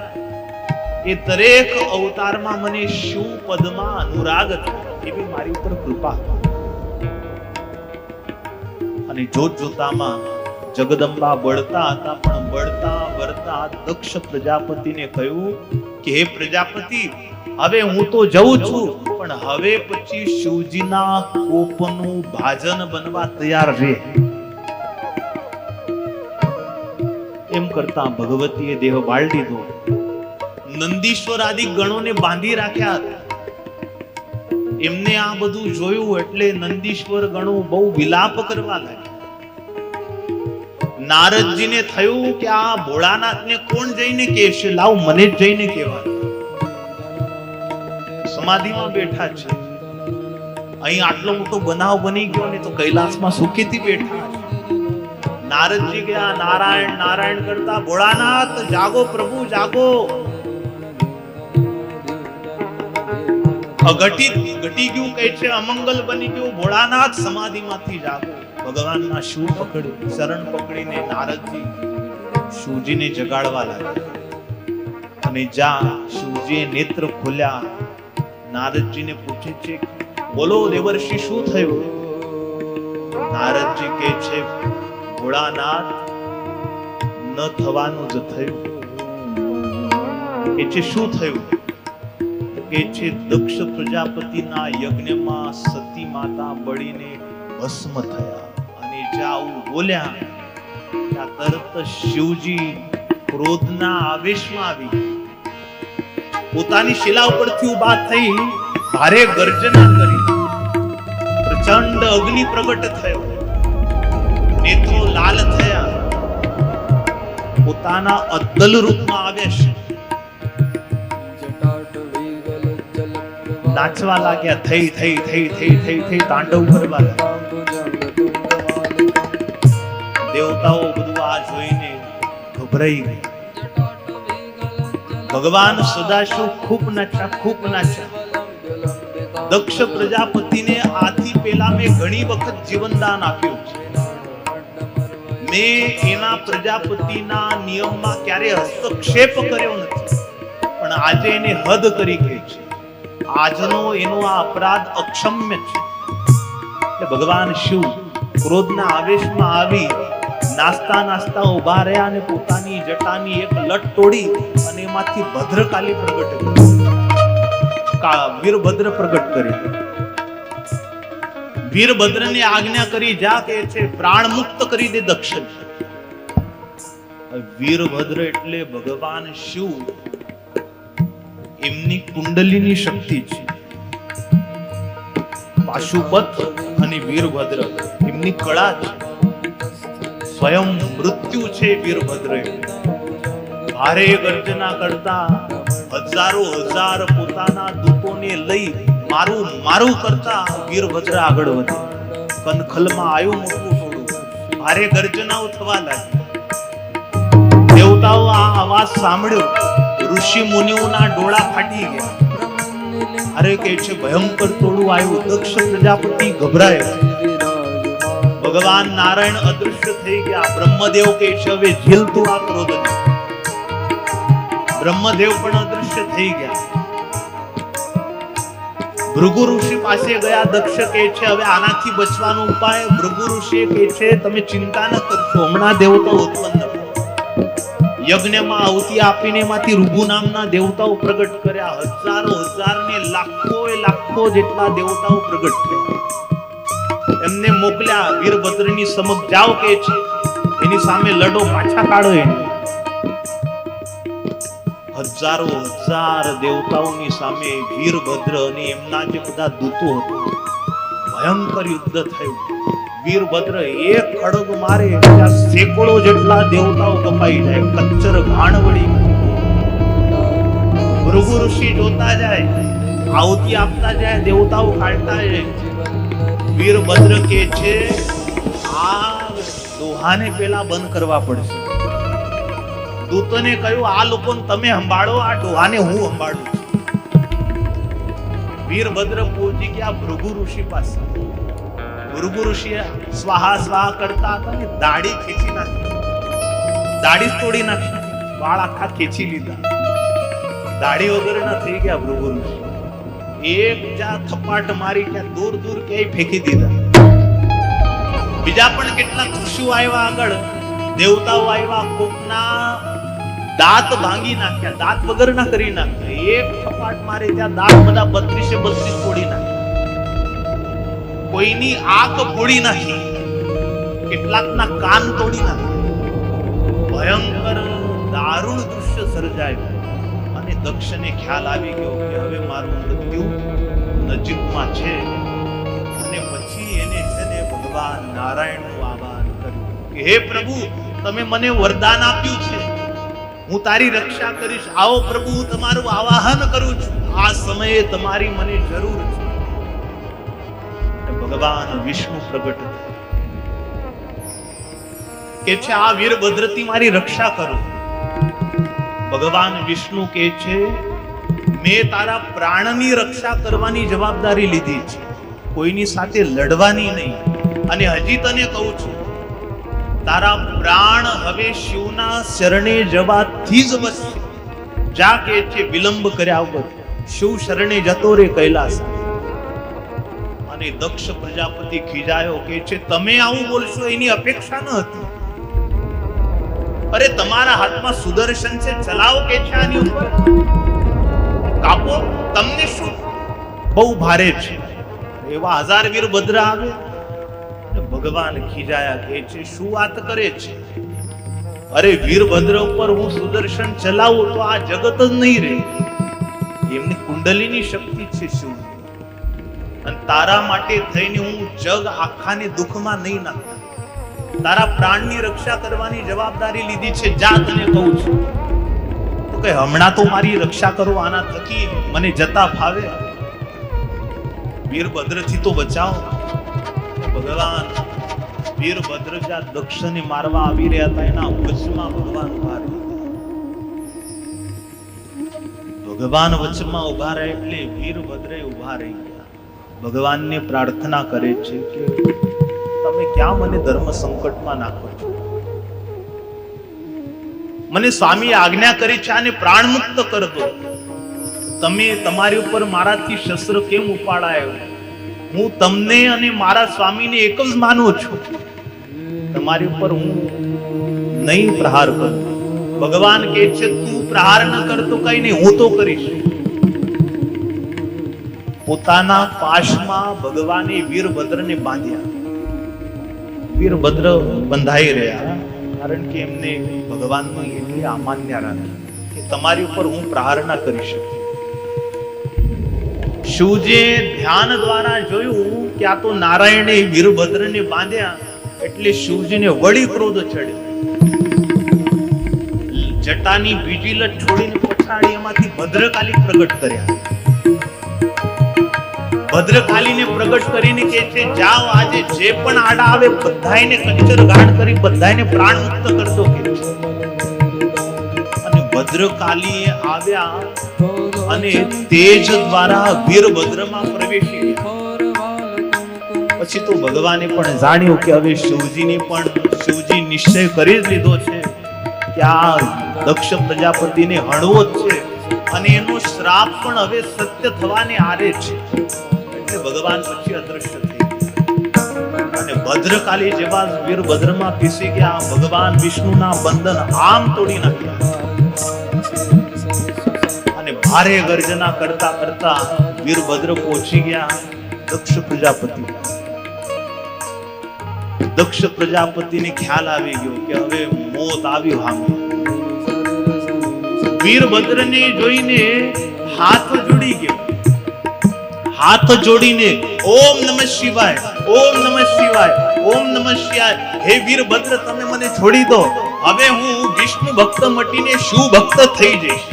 એ દરેક અવતારમાં મને શિવ પદમાં અનુરાગ થાય એવી મારી ઉપર કૃપા. અને જોત જોતામાં જગદંબા બળતા હતા, પણ બળતા બળતા દક્ષ પ્રજાપતિને કહ્યું કે હે પ્રજાપતિ, હવે હું તો જઉં છું, પણ હવે પછી શિવજીના કોપનું ભાજન બનવા તૈયાર રહે. એમ કરતા ભગવતીએ દેહ બાળી દીધો. નંદીશ્વર આદિ ગણોને બાંધી રાખ્યા હતા. એમને આ બધું જોયું એટલે નંદીશ્વર ગણો બહુ વિલાપ કરવા લાગ્યા. નારદજીને થયું કે આ ભોળાનાથને કોણ જઈને કહેશે, લાવ મને જ જઈને કહેવા. સમાધિમાં બેઠા છે, અહીં આટલો મોટો બનાવ બની ગયો ને તો કૈલાસમાં સુખીથી બેઠા છે. નારદજી ગયા નારાયણ નારાયણ કરતા, ભોળાનાથ જાગો, પ્રભુ જાગો. અઘટિત ઘટી ગયું કહે છે, અમંગલ બની ગયું, ભોળાનાથ સમાધિમાંથી જાગો. ભગવાનના શિવ પકડી શરણ પકડીને નારદજી શિવજીને જગાડવા લાગ્યા. અને શિવજીએ નેત્ર ખોલ્યા. નારદજીને પૂછે છે, બોલો દેવર્ષિ શું થયું? નારદજી કહે છે, ભોળાનાથ ન થવાનું જ થયું. કે છે શું થયું? કે છે દક્ષ પ્રજાપતિના યજ્ઞમાં સતી માતા બળીને ભસ્મ થયા. અને આવું બોલ્યા ત્યાં તરત શિવજી ક્રોધના આવેશમાં આવી પોતાની શિલા ઉપરથી ઊભા થઈ ભારે ગર્જના કરી. પ્રચંડ અગ્નિ પ્રગટ થયો, નેત્રો લાલ થયા, પોતાના અદ્દલ રૂપમાં આવ્યા છે. નાચવા લાગ્યા, થઈ થઈ થઈ થઈ થઈ થઈ તાંડવ કરવા લાગ્યા. દેવતાઓ બધું આ જોઈને ગભરાઈ ગયા. ભગવાન સદાશિવ ખૂબ નાચ્યા, ખૂબ નાચ્યા. દક્ષ પ્રજાપતિને આથી પહેલા મેં ઘણી વખત જીવનદાન આપ્યું છે. મેં એના પ્રજાપતિના નિયમમાં ક્યારે હસ્તક્ષેપ કર્યો નથી, પણ આજે એને હદ કરી ગઈ છે. આજનો એનો આ અપરાધ અક્ષમ્ય છે. એટલે ભગવાન શિવ ક્રોધના આવેશમાં આવી નાસ્તા નાસ્તા ઉભા રહ્યા અને પોતાની જટાની એક લટ તોડી અને એમાંથી ભદ્રકાલી પ્રગટ કરી, વીરભદ્ર પ્રગટ કરી. વીરભદ્રને આજ્ઞા કરી, જા કે છે પ્રાણ મુક્ત કરી દે દક્ષ. વીરભદ્ર એટલે ભગવાન શિવ, એમની કુંડલીની શક્તિ છે. પાશુપત અને વીરભદ્ર એમની કળા છે. સ્વયં મૃત્યુ છે વીરભદ્ર. ભારે ગર્જના કરતા હજારો હજાર પોતાના દૂતોને લઈ મારું મારું કરતા વીરભદ્ર આગળ વધે. કનખલમાં આવ્યું મોટું થોડું, ભારે ગર્જનાઓ થવા લાગી. દેવતાઓ આ અવાજ સાંભળ્યો, ઋષિ મુનિઓના ડોળા ફાટી ગયા. અરે કે છે ભયંકર ટોળું આવ્યું. દક્ષ પ્રજાપતિ ગભરાય. ભગવાન નારાયણ અદૃશ્ય થઈ ગયા. બ્રહ્મદેવ કે છે હવે ઝીલતું આ ક્રોધ. બ્રહ્મદેવ પણ અદૃશ્ય થઈ ગયા. ભૃગુ ઋષિ પાસે ગયા. દક્ષ કે છે હવે આનાથી બચવાનો ઉપાય. ભૃગુ ઋષિ કે છે તમે ચિંતા ન કરશો, હમણાં દેવતાઓ ઉત્પન્ન યજ્ઞમાં આહુતિ આપીને એમાંથી ઋભુ નામના દેવતાઓ પ્રગટ કર્યા. હજારો હજાર ને લાખો જેટલા દેવતાઓ પ્રગટ થયા. એમને મોકલ્યા વીરભદ્રની સમક્ષ જાઓ કે છે એની સામે લડો, પાછા કાઢો. એને હજારો હજાર દેવતાઓની સામે વીરભદ્ર અને એમના જે બધા દૂતો હતા, ભયંકર યુદ્ધ થયું. વીરભદ્ર એક ખડગ મારે ત્યાં સેંકડો જેટલા દેવતાઓ કપાઈ જાય, કચ્ચર ઘાણ વળી. ભૃગુ ઋષિ જોતા જાય, આહુતિ આપતા જાય, દેવતાઓ કાઢતા જાય. વીરભદ્ર કે છે આ દોહાને પેલા બંધ કરવા પડશે. દૂતોને કહ્યું આ લોકોને તમે સંભાળો, આ ડોહાને હું સંભાળું છું. વીરભદ્ર પહોંચી ગયા ભૃગુ ઋષિ પાસે. ભૃગુ ઋષિએ સ્વાહા સ્વાહા કરતા હતા ને દાઢી ખેંચી નાખી, દાઢી તોડી નાખી, વાળ આખા ખેંચી લીધા. દાઢી વગરના થઈ ગયા ભૃગુ ઋષિ. એક જા થપાટ મારી ત્યાં દૂર દૂર ક્યાંય ફેંકી દીધા. બીજા પણ કેટલાક ઋષિઓ આવ્યા આગળ, દેવતાઓ આવ્યા, કોકના દાંત ભાંગી નાખ્યા, દાંત વગરના કરી નાખ્યા. એક થપાટ મારે ત્યાં દાંત બધા 32 તોડી નાખ્યા. કોઈની આંખ ફોડી નાખી, કેટલાકના કાન તોડી નાખ્યા. ભયંકર દારૂણ દૃશ્ય સર્જાયું અને દક્ષને ખ્યાલ આવી ગયો કે હવે મારું મૃત્યુ નજીકમાં છે. અને પછી એને છે ને ભગવાન નારાયણનું આહ્વાન કર્યું કે હે પ્રભુ, તમે મને વરદાન આપ્યું છે, હું તારી રક્ષા કરીશ. આવો પ્રભુ, હું તમારું આવાહન કરું છું, આ સમયે તમારી મને જરૂર છે. ભગવાન વિષ્ણુ પ્રગટ કે છે આ વીરભદ્રથી મારી રક્ષા કરો. ભગવાન વિષ્ણુ કે છે મેં તારા પ્રાણની રક્ષા કરવાની જવાબદારી લીધી છે, કોઈની સાથે લડવાની નહીં. અને હજી તને કહું છું, તારા પ્રાણ હવે શિવના શરણે જવાથી જ વસશે. જા કે છે વિલંબ કર્યા વગર શિવ શરણે જતો રે કૈલાસ. અને દક્ષ પ્રજાપતિ ખીજાયો કે છે તમે આવું બોલશો એની અપેક્ષા ન હતી. અરે તમારા હાથમાં સુદર્શન છે, ચલાવો કે છે આની ઉપર, કાપો, તમને શું, બહુ ભારે છે. એવા 1000 વીરભદ્ર આવે. ભગવાન ખીજાયા કે છે શું વાત કરે છે? અરે વીરભદ્ર ઉપર હું સુદર્શન ચલાવું તો આ જગત જ નહીં રહે. એમની કુંડલીની શક્તિ છે શિવ. અને તારા માટે થઈને હું જગ આખાને દુઃખમાં નહીં નાખતા. તારા પ્રાણની રક્ષા કરવાની જવાબદારી લીધી છે. જા તને કહું છું તો કે હમણાં તો મારી રક્ષા કરો, આના થકી મને જતા ફાવે. વીરભદ્રથી તો બચાવો. ભગવાન વીરભદ્ર જ્યાં દક્ષને મારવા આવી રહ્યા હતા એના વચમાં ભગવાન ઉભા રહ્યા. ભગવાન વચમાં ઉભા રહ્યા એટલે વીરભદ્રે ઉભા રહી ગયા. ભગવાનને પ્રાર્થના કરે છે કે તમે ક્યાં મને ધર્મ સંકટમાં નાખો છો? મને સ્વામી આજ્ઞા કરી છે આને પ્રાણ મુક્ત કર દો. તમે તમારી ઉપર મારાથી શસ્ત્ર કેમ ઉપાડાયો? હું તમને અને મારા સ્વામીને એક જ માનું છું. તમારી ઉપર હું નહીં પ્રહાર કરું. ભગવાન કહે છે તું પ્રહાર ન કરતો કઈ નહીં, હું તો કરીશ. પોતાના પાશમાં ભગવાને વીરભદ્રને બાંધ્યા. વીરભદ્ર બંધાઈ રહ્યા કારણ કે એમને ભગવાનનું એટલી અમાન્ય રાખી કે તમારી ઉપર હું પ્રહાર ના કરી શકું. શિવજીએ ધ્યાન દ્વારા જોયું કે આ તો નારાયણે વીરભદ્રને બાંધ્યા એટલે શિવજીને વળી ક્રોધ ચડ્યો. જટાની બીજી લટ છોડીને પછાડી એમાંથી ભદ્રકાલી પ્રગટ કર્યા. ભદ્રકાલીને પ્રગટ કરીને કહે છે જાઓ આજે જે પણ આડા આવે બધાયને કંચર ગાંઠ કરી બધાયને પ્રાણ મુક્ત કરતો કે છે. અને ભદ્રકાલીએ આવ્યા અને તેજ દ્વારા વીરભદ્રમાં પ્રવેશી ગયા. પછી તો ભગવાને પણ જાણ્યું કે હવે શિવજી નિશ્ચય કરી જ લીધો છે કે આ દક્ષ પ્રજાપતિને હણવો જ છે અને એનો શ્રાપ પણ હવે સત્ય થવાને આરે છે. એટલે ભગવાન પછી અદ્રશ્ય થઈ ગયા અને ભદ્રકાલી જેવા વીરભદ્રમાં પીસી ગયા. ભગવાન વિષ્ણુના બંધન આમ તોડી નાખ્યા અને ભારે ગર્જના કરતા કરતા વીરભદ્ર પહોંચી ગયા દક્ષ પ્રજાપતિ. દક્ષ પ્રજાપતિને ખ્યાલ આવી ગયો કે હવે મોત આવ્યું સામે. વીરભદ્રને જોઈને હાથ જોડી ગયો. હાથ જોડીને ઓમ નમઃ શિવાય, ઓમ નમઃ શિવાય, ઓમ નમઃ શિવાય. હે વીરભદ્ર તમે મને છોડી દો, હવે હું વિષ્ણુ ભક્ત મટીને શિવ ભક્ત થઈ જઈશ.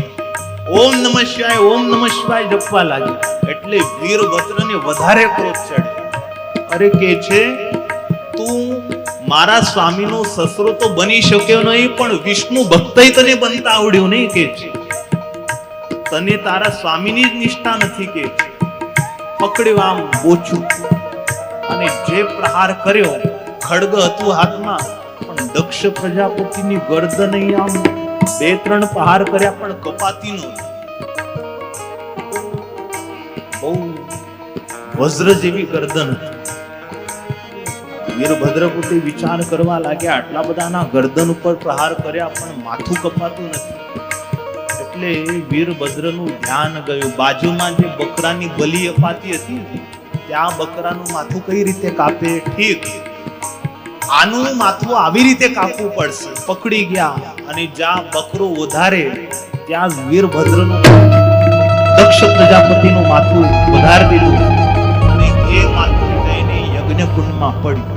ઓમ નમઃ શિવાય, ઓમ નમઃ શિવાય જપવા લાગ્યા. એટલે વીરભદ્રને વધારે ક્રોધ ચડ્યો. અરે કે છે તું મારા સ્વામીનો સસરો તો બની શક્યો નહીં, પણ વિષ્ણુ ભક્તય તને બનતા આવડ્યું નહીં કે છે. તને તારા સ્વામીની જ નિષ્ઠા નથી કે છે. પકડ્યો આમ બોચું અને જે પ્રહાર કર્યો, ખડગ હતું હાથમાં, પણ દક્ષ પ્રજાપતિની ગરદન આમ 2-3 પ્રહાર કર્યા પણ કપાતી નહોતી. બહુ વજ્ર જેવી ગરદન હતી. વીરભદ્ર પોતે વિચાર કરવા લાગ્યા, આટલા બધાના ગરદન ઉપર પ્રહાર કર્યા પણ માથું કપાતું નથી. એટલે વીરભદ્રનું ધ્યાન ગયું, બાજુમાં જે બકરાની બલિ અપાતી હતી ત્યાં બકરાનું માથું કઈ રીતે કાપે, ઠીક આનું માથું આવી રીતે કાપવું પડશે. પકડી ગયા અને જ્યાં બકરો વધારે ત્યાં વીરભદ્રનું દક્ષ પ્રજાપતિનું માથું વધારી દીધું અને એ માથું જઈને યજ્ઞકુંડમાં પડ્યું.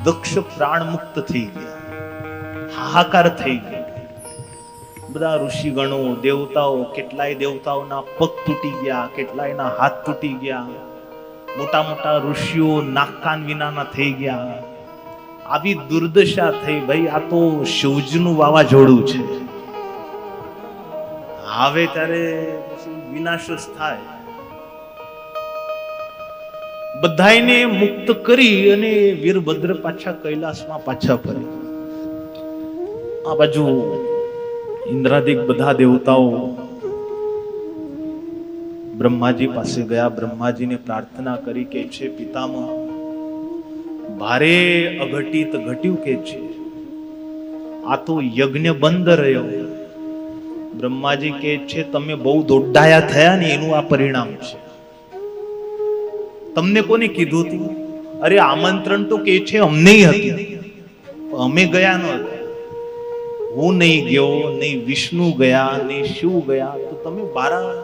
દક્ષ પ્રાણ મુક્ત થઈ ગયા, હાહાકાર થઈ ગયો. બધા ઋષિગણો, દેવતાઓ, કેટલાય દેવતાઓના પગ તૂટી ગયા, કેટલાયના હાથ તૂટી ગયા. મોટા મોટા ઋષિઓ નાક કાન વિનાના થઈ ગયા. આવી દુર્દશા થઈ. ભાઈ આ તો શિવજીનું વાવાઝોડું છે. હવે ત્યારે વિનાશ જ થાય. બધાયને મુક્ત કરી અને વીરભદ્ર પાછા કૈલાસમાં પાછા ફર્યા. આ બાજુ ઇન્દ્રાદિક બધા દેવતાઓ બ્રહ્માજી પાસે ગયા. બ્રહ્માજીને પ્રાર્થના કરી કે છે, પિતામહ ભારે અઘટિત ઘટ્યું કે છે, આ તો યજ્ઞ બંધ રહ્યો. બ્રહ્માજી કે છે, તમે બહુ દોડાયા થયા ને એનું આ પરિણામ છે. તમને કોને કીધું હતું? અરે આમંત્રણ તો કે છે અમને હતું, અમે ગયા નહોતા. હું નહીં ગયો, નહીં વિષ્ણુ ગયા, નહીં શિવ ગયા, તો તમે બારા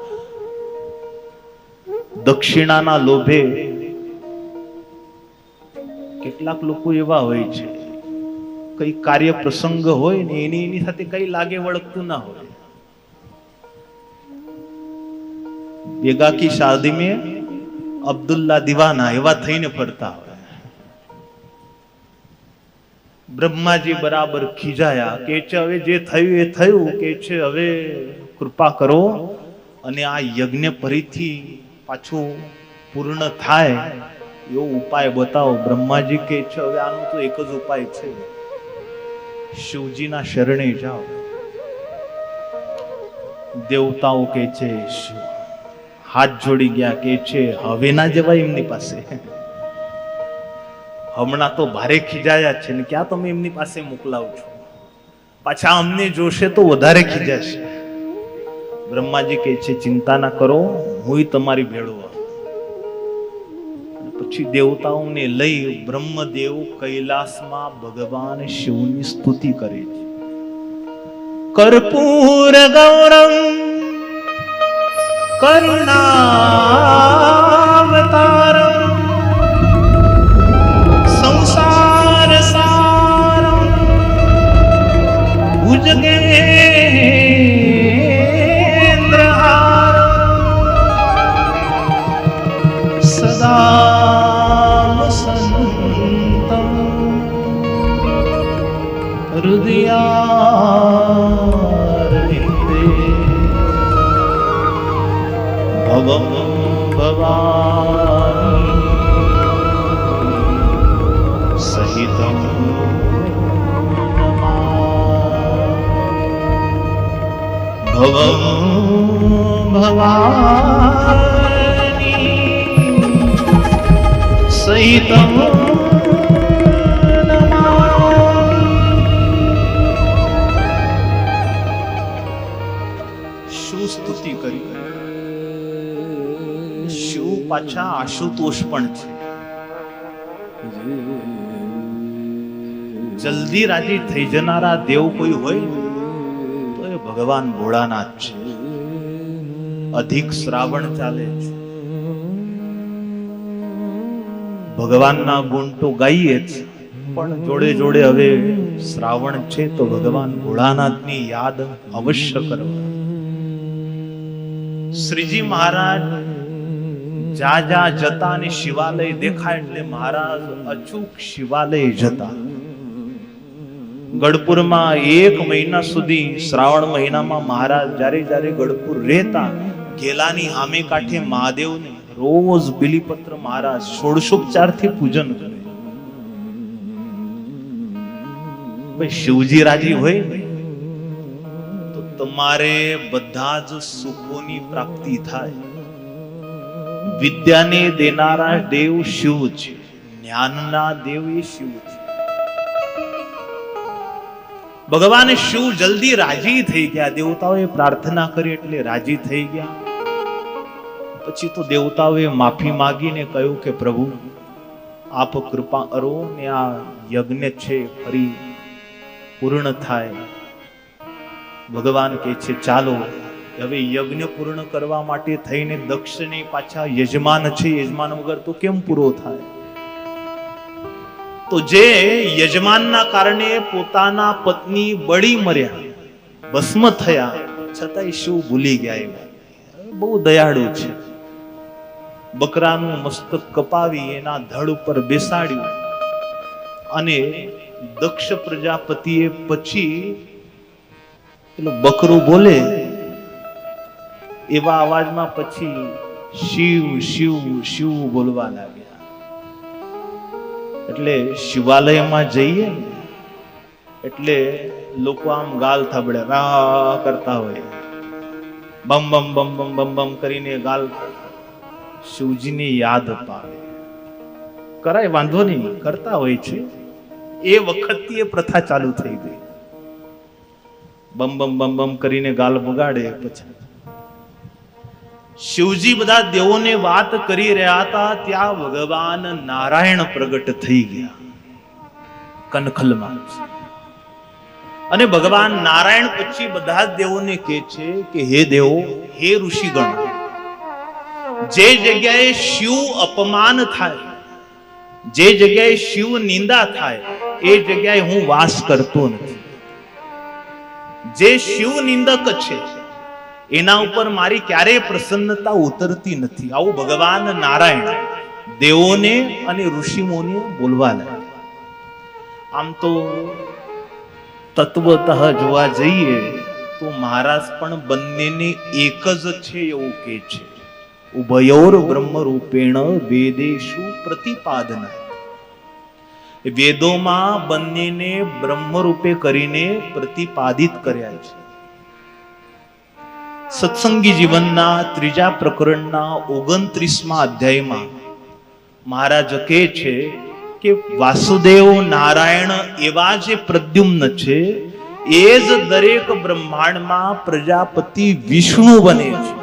દક્ષિણાના લોભે. કેટલાક લોકો એવા હોય છે, કઈ કાર્ય પ્રસંગ હોય ને એની સાથે કઈ લાગે વળગતું ના હોય. બેગા કી શાદી મેં અબ્દુલ્લા દીવાના એવા થઈને ફરતા હોય. બ્રહ્માજી બરાબર ખીજાયા કે છે, હવે જે થયું એ થયું કે છે, હવે કૃપા કરો અને આ યજ્ઞ ફરીથી પાછું પૂર્ણ થાય એવો ઉપાય બતાવો. બ્રહ્માજી કે છે, હવે આનો તો એક જ ઉપાય છે, શિવજીના શરણે જાઓ. દેવતાઓ કે છે, હાથ જોડી ગયા કે છે, હવે ના જવાય એમની પાસે. હમણાં તો ભારે ખીજાયા છે ને ક્યાં તમે એમની પાસે મોકલાવ છો? પાછા અમને જોશે તો વધારે ખીજાશે. બ્રહ્માજી કહે છે, ચિંતા ના કરો, હું તમારી ભેળો. પછી દેવતાઓને લઈ બ્રહ્મદેવ કૈલાસમાં ભગવાન શિવની સ્તુતિ કરે છે. કર્પૂર ગૌરમ કરુણાવતારમ સંસાર સારમ ભુજગેન્દ્રહારમ સદા વસંતમ હૃદયારવિંદે ભવમ ભવાની સહિતમ ભવમ ભવાની સહિતમ શું સ્તુતિ કરી. શિવ પાછા આશુતોષ પણ છે. જલ્દી રાજી થઈ જનારા દેવ કોઈ હોય તો એ ભગવાન ભોળાનાથ છે. અધિક શ્રાવણ ચાલે છે, ભગવાનના ગુણ તો ગાઈએ જ, પણ જોડે જોડે હવે શ્રાવણ છે તો ભગવાન ભોળાનાથની યાદ અવશ્ય કરવા. શ્રીજી મહારાજ જા જા જતા ને શિવાલય દેખાય એટલે મહારાજ અચૂક શિવાલય જતા. ગઢપુરમાં 1 મહિના સુધી શ્રાવણ મહિનામાં મહારાજ જ્યારે ગઢપુર રહેતા, ગેલાની સામે કાંઠે મહાદેવને રોજ બિલીપત્ર મહારાજ ષોડશોપચારથી પૂજન કરે. ભાઈ શિવજી રાજી હોય ને તો તમારે બધા જ સુખોની પ્રાપ્તિ થાય. વિદ્યાને દેનારા દેવ શિવ છે, જ્ઞાનના દેવ એ શિવ છે. ભગવાન શિવ જલ્દી રાજી થઈ ગયા. દેવતાઓએ પ્રાર્થના કરી એટલે રાજી થઈ ગયા. પછી તો દેવતાઓએ માફી માંગીને કહ્યું કે પ્રભુ આપ કૃપા કરો ને આ યજ્ઞ છે ફરી પૂર્ણ થાય. ભગવાન કહે છે ચાલો હવે યજ્ઞ પૂર્ણ કરવા માટે થઈને દક્ષને પાછા યજમાન છે, યજમાન વગર તો કેમ પૂરો થાય? તો જે યજમાનના કારણે પોતાના પત્ની બળી મર્યા, ભસ્મ થયા, છતાંય શિવ ભૂલી ગયા. બહુ દયાળુ છે. બકરાનું મસ્તક કપાવી એના ધડ ઉપર બેસાડ્યું અને દક્ષ પ્રજાપતિએ પછી પેલું બકરું બોલે એવા અવાજમાં પછી શિવ શિવ શિવ બોલવા લાગ્યા. એટલે શિવાલયમાં જઈએ એટલે લોકો આમ ગાલ થાબડે કરતા હોય, બમ બમ બમ બમ બમ બમ કરીને ગાલ શિવજીને યાદ અપાવે. કરાય, વાંધો નહીં, કરતા હોય છે. એ વખતથી એ પ્રથા ચાલુ થઈ ગઈ. બમ બમ બમ બમ કરીને ગાલ બગાડે. પછી શિવજી બધા દેવોને વાત કરી રહ્યા હતા ત્યાં ભગવાન નારાયણ પ્રગટ થઈ ગયા કનખલમાં. અને ભગવાન નારાયણ પછી બધા દેવોને કહે છે કે હે દેવો, હે ઋષિગણ, જે જગ્યાએ શિવ અપમાન થાય, જે જગ્યાએ શિવ નિંદા થાય એ જગ્યાએ હું વાસ કરતો નથી. જે શિવ નિંદક છે એના ઉપર મારી ક્યારેય પ્રસન્નતા ઉતરતી નથી. આવું ભગવાન નારાયણ દેવોને અને ઋષિઓને બોલવા લાગ્યા. આમ તો તત્વતઃ જોવા જઈએ તો મહારાજ પણ બંનેને એક જ છે એવું કહે છે. ઉભયોર બ્રહ્મ રૂપેણ વેદેશુ પ્રતિપાદના. વેદોમાં બંનેને બ્રહ્મ રૂપે કરીને પ્રતિપાદિત કર્યા છે. સત્સંગી જીવનના 3જા પ્રકરણના 29મા અધ્યાયમાં મહારાજ કહે છે કે વાસુદેવ નારાયણ એવા જે પ્રદ્યુમ્ન છે એ જ દરેક બ્રહ્માંડમાં પ્રજાપતિ વિષ્ણુ બને છે.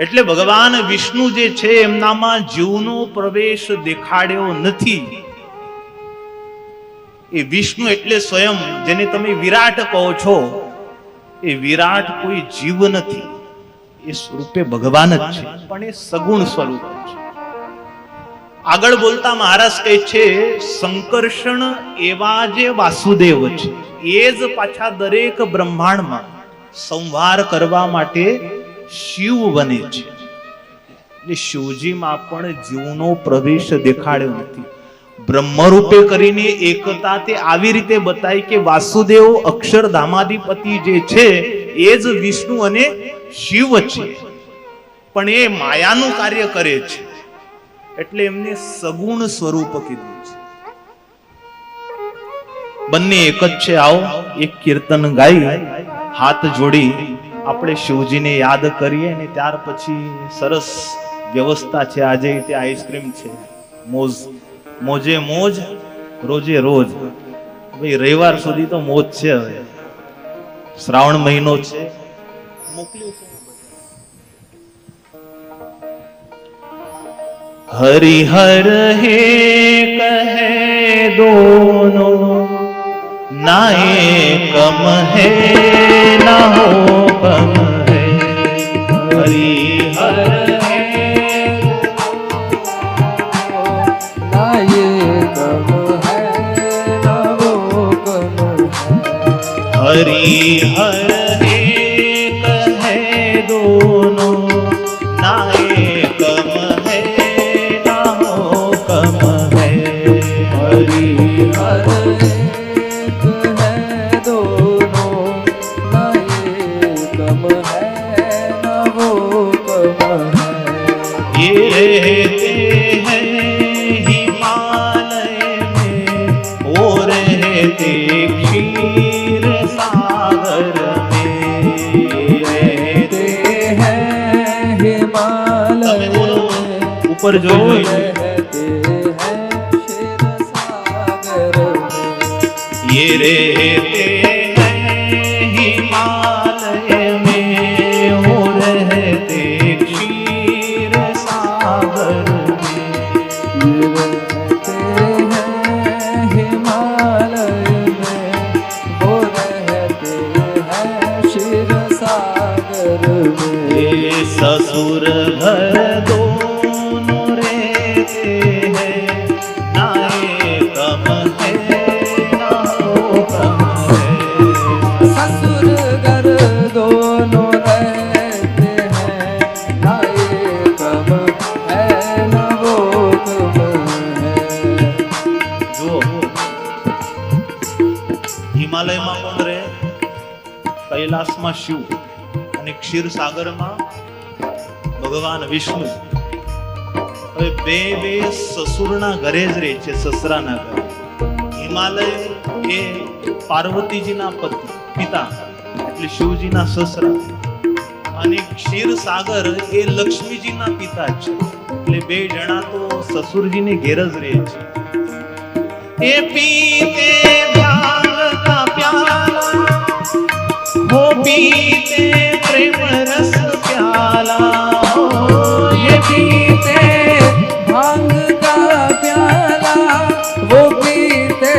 એટલે ભગવાન વિષ્ણુ જે છે એમનામાં જીવનો પ્રવેશ દેખાડ્યો નથી. એ વિષ્ણુ એટલે સ્વયં જેને તમે વિરાટ કહો છો, એ વિરાટ કોઈ જીવ નથી, એ સ્વરૂપે ભગવાન જ છે, પણ એ સગુણ સ્વરૂપ છે. આગળ બોલતા મહારાજ કહે છે સંકર્ષણ એવા જે વાસુદેવ છે એ જ પાછા દરેક બ્રહ્માંડમાં સંહાર કરવા માટે શિવ બને છે. એટલે શિવજીમાં પણ જીવનો પ્રવેશ દેખાડ્યો નથી. બ્રહ્મરૂપે કરીને એકતા તે આવી રીતે બતાવી કે વાસુદેવ અક્ષરધામાધિપતિ જે છે એ જ વિષ્ણુ અને શિવ છે, પણ એ માયાનું કાર્ય કરે છે એટલે એમને સગુણ સ્વરૂપ કીધું છે. બંને એક જ છે. આવો એક કીર્તન ગાઈ હાથ જોડી આપણે શિવજીને યાદ કરીએ ને ત્યાર પછી સરસ વ્યવસ્થા છે. આજે તે આઈસ્ક્રીમ છે, મોજે મોજ, રોજે રોજ. ભાઈ રવિવાર સુધી તો મોજ છે. હવે શ્રાવણ મહિનો છે. મોકલ્યું છે હરિહર હે કહે દોનો નાએ કમ હે ના હો કમ હે. હરિહર हरिहर एक है दोनों नायक रहते हैं हिमालय में, वो रहते क्षीर सागर में। रहते हैं हिमालय में, ऊपर जो रहते हैं क्षीर सागर में। ये रहते हैं हिमालय में, वो रहते क्षीर सागर में। ये रहते हैं हिमालय में, वो रहते हैं क्षीर सागर में। ये ससुर घर दोनों रहते हैं, ना एकम है ना होकम है। ससुर घर दोनों रहते हैं, ना एकम है ना वो कम है। જુઓ હિમાલયમાં કોણ રહે? કૈલાસમાં શિવ અને ક્ષીરસાગરમાં ભગવાન વિષ્ણુ. હવે બે બે સસુરના ઘરે જ રહે છે, સસરાના ઘરે. હિમાલય એ પાર્વતીજીના પતિ પિતા એટલે શિવજીના સસરા, અને ક્ષીરસાગર એ લક્ષ્મીજીના પિતા છે, એટલે બે જણા તો સસુરજીને ઘેર જ રહે છે. ये पीते भांग का प्याला, वो पीते प्रेम रस प्याला, हो ये पीते भांग का प्याला, वो पीते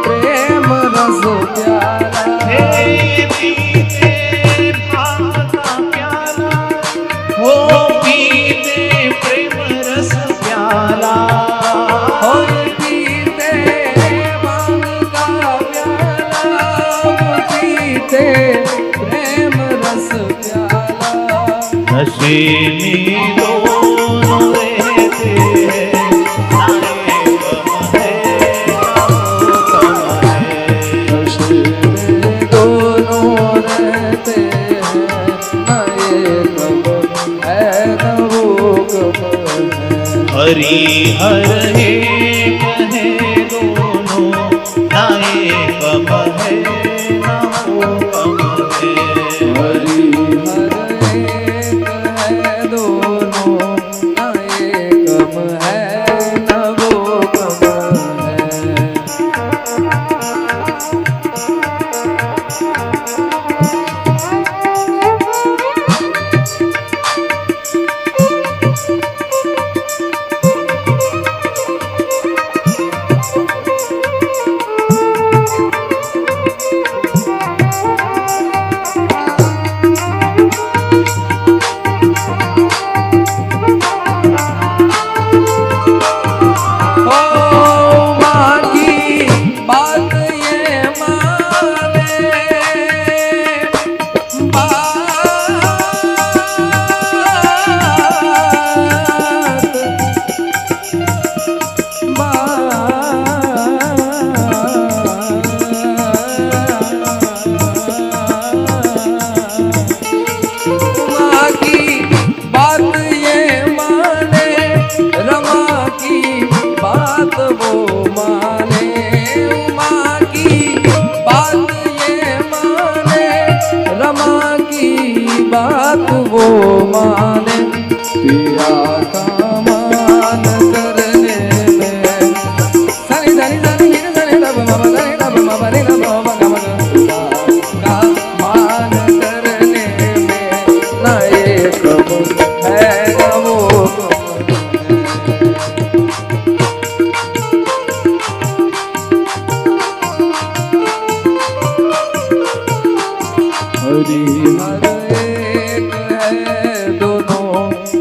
प्रेम रस प्याला। ये पीते भांग का प्याला, वो पीते प्रेम रस प्याला। हो ये पीते भांग का प्याला, वो पीते प्रेम रस प्याला। नशे में दोनों रहते हैं, ना एकम है ना होकम है। नशे में दोनों रहते हैं, ना एकम है ना वो कम है। हरि हर एक है दोनों, ना एकम है ना होकम है। हरि हर एक है दोनों, ना एकम है ना वो कम है। बात वो माने, पिया का मान करने में। सनी सनी सनी गिर सनी दब मब सनी दब मब रे दब मब गम पिया का मान करने में, ना एकम है ना वो कम है। हरि हर एक है दोनों,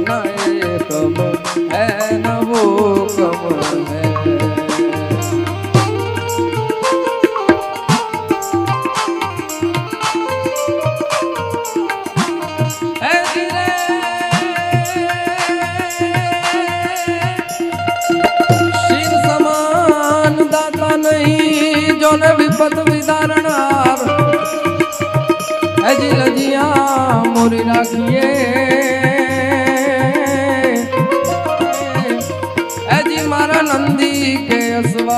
ना एकम है ना वो कम है। शील समान दाता नहीं, जो न विपत विदारणार, अजी लजिया मोरी राखिए। नंदी के असवा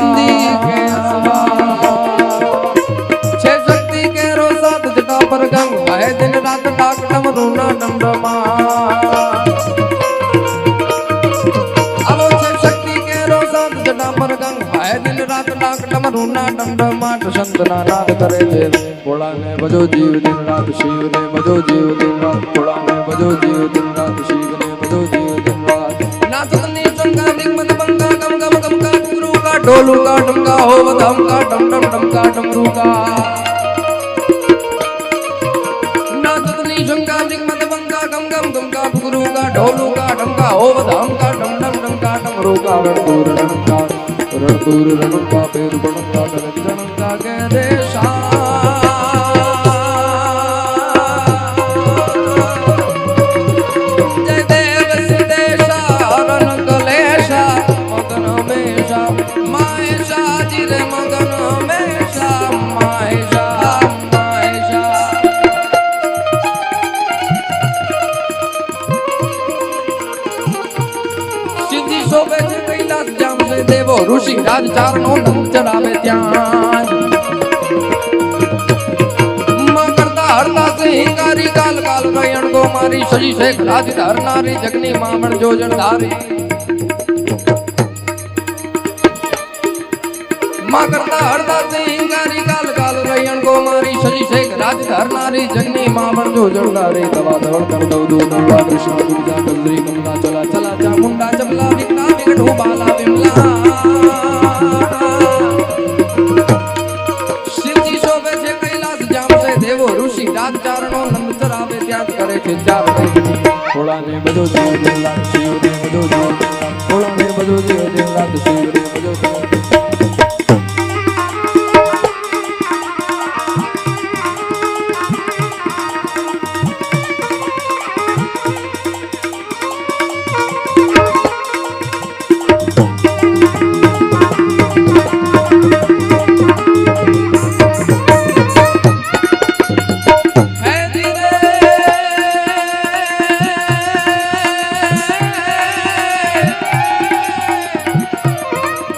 छे शक्ति के रो सात जटा पर गंग है दिन रात डाक डमरू ना डमडमा अब छे शक्ति के रो सात जटा पर गंग है दिन रात डाक डमरू ना डमडमा संत ना नाद करे छे भोला ने बजो जीव दिन रात शिव ने बजो जीव दिन रात भोला ने बजो जीव दिन रात शिव ने बजो जीव दिन रात नाचत नी संगा दिग्मन बंगा गम गम गम का गुरु का ढोलू का डमका हो धम का डम डम डम का डमरू का नाचत नी संगा दिग्मन बंगा गम गम गम का गुरु का ढोलू का डमका हो धम का डम डम डम का डमरू का रणपुर रणका पेर बनका जनका के देशा जय देव सिद्धेशा रण कलेशा मगन मेशा मायशा जिरे मगन मेशा मायशा मायशा सिद्धि शोभे છે કૈલાસ જામ સે દેવો ઋષિ રાજ ચારણો ધમ ચડાવે ત્યાં માં કરતા હરતા સિંગારી કાલ કાલ રયણ ગો મારી સજી શેખ રાજ ધરનારી જગની મામણ જોજણ ધારી માં કરતા હરતા સિંગારી કાલ કાલ રયણ ગો મારી સજી શેખ રાજ ધરનારી જગની મામણ જોજણ ધારી દવા દવડ કર દઉ દૂ નવા કૃષ્ણ દુર્ગા કંદરી કમલા ચલા ચલા ચામુંડા ચમલા વિકના વિકટો બાલા વિમલા શિવજી શોભે છે કૈલાસ જામ સે દેવો ઋષિ રાજ ચારણો નંદ ચરાવે ત્યાં કરે છે ચારણ ભોળા ને બધો જીવ દિલ રાત શિવ ને બધો જીવ ભોળા ને બધો જીવ દિલ રાત શિવ ને બધો જીવ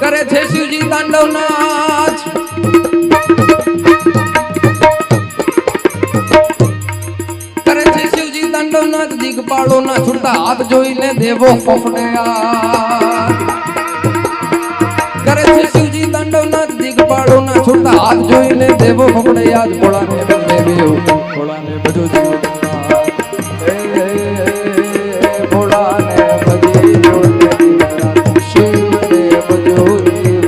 કરે છે શિવજી તાંડવ નાચ કરે છે શિવજી તાંડવ નાચ દિગપાળો ના છૂટતા હાથ જોઈને દેવો ફફડે કરે છે શિવજી તાંડવ નાચ દિગપાળો ના છૂટતા હાથ જોઈને દેવો ફફડે યાદ ભોળાને બંને બેવ ભોળાને બધો જીવ ભોળાને બધી જોડે શિવને બધો જીવ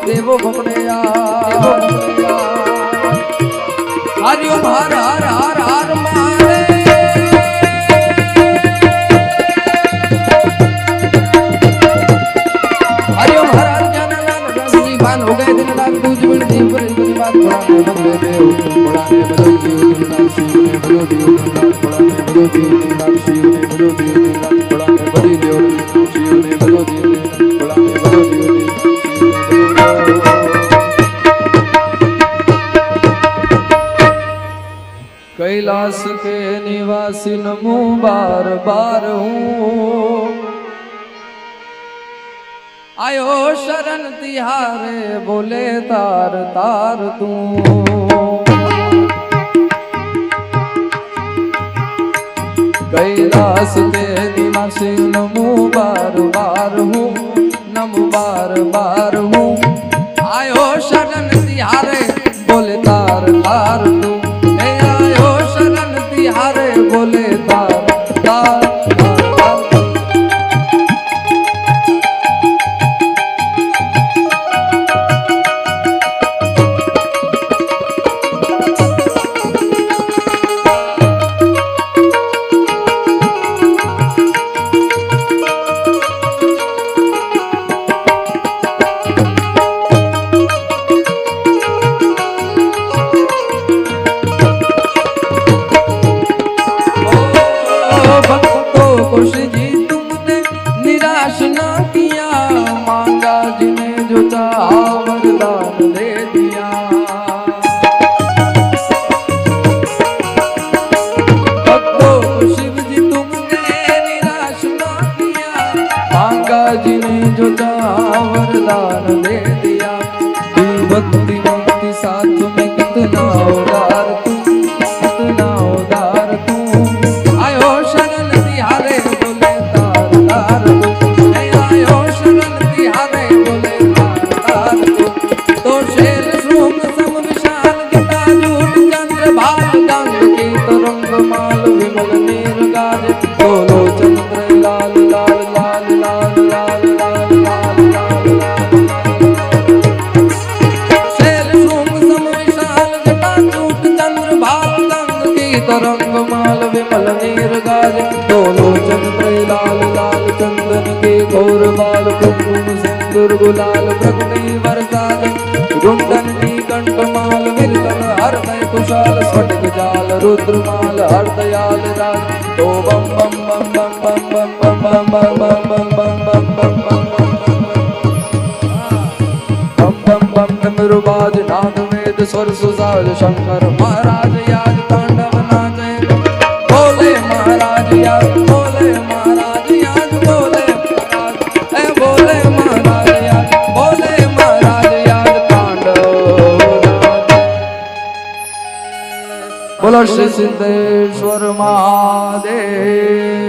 દેવો ભમણિયા હરિઓમ હર હર હર હર મારે હરિઓમ હર હર જાનનામ રસજી ભાન હો ગયે દિન રાત દૂજ વિણ દીપ પર બની બાત ભોળાને બંદે દેવ ભોળાને બધો જીવ દિન રાત શિવને બધો જીવ દિન રાત ભોળાને બધો જીવ દિન રાત શિવને બધો જીવ દિન રાત ભોળાને બધી દેવ શિવને બધો જીવ દિન ભોળાને બધો જીવ દિન कैलाश के निवासी नमो बार बार हूँ आयो शरण तिहारे बोले तार तार तू कैलाश के निवासी नमो बार बार हूँ नमो बार बार हूँ आयो शरण तिहारे बोले तार तार तू हारे बोले तार तार दान दे दिया। भक्ति भक्ति साथ में कितना उदार तू, कितना उदार तू। आयो शरण तिहारे बोले तार तार तू, आयो शरण तिहारे बोले तार तार तू। तो शेर शृंग सम विशाल जटाजूट चंद्र भाल गंग की तरंग माल विमल नीर गाज। बोलो चंद्र लाल लाल लाल लाल लाल लाल लाल लाल शेर शृंग सम विशाल जटाजूट चंद्र भाल गंग की तरंग माल विमल नीर गाज। बोलो चंद्र लाल लाल चंदन के घोर बाल कुमकुम सिंदूर गुलाल प्रगति वरसाज। रुंडन की कंठमाल विरतन हृदय कुशाल स्फटिक जाल रुद्रमाल हरदयाल राज। तो बम बम बम बम बम बम बम बम बम बम बम बम बम बम बम बम डमरुबाज नाद वेद स्वर सुसाज शंकर महाराज याद तांडव नाचे। बोले महाराज याद, बोले महाराज याद, बोले महाराज ए बोले महाराज याद, बोले महाराज याद तांडव नाचे। बोलो श्री सिद्धेश्वर महादेव।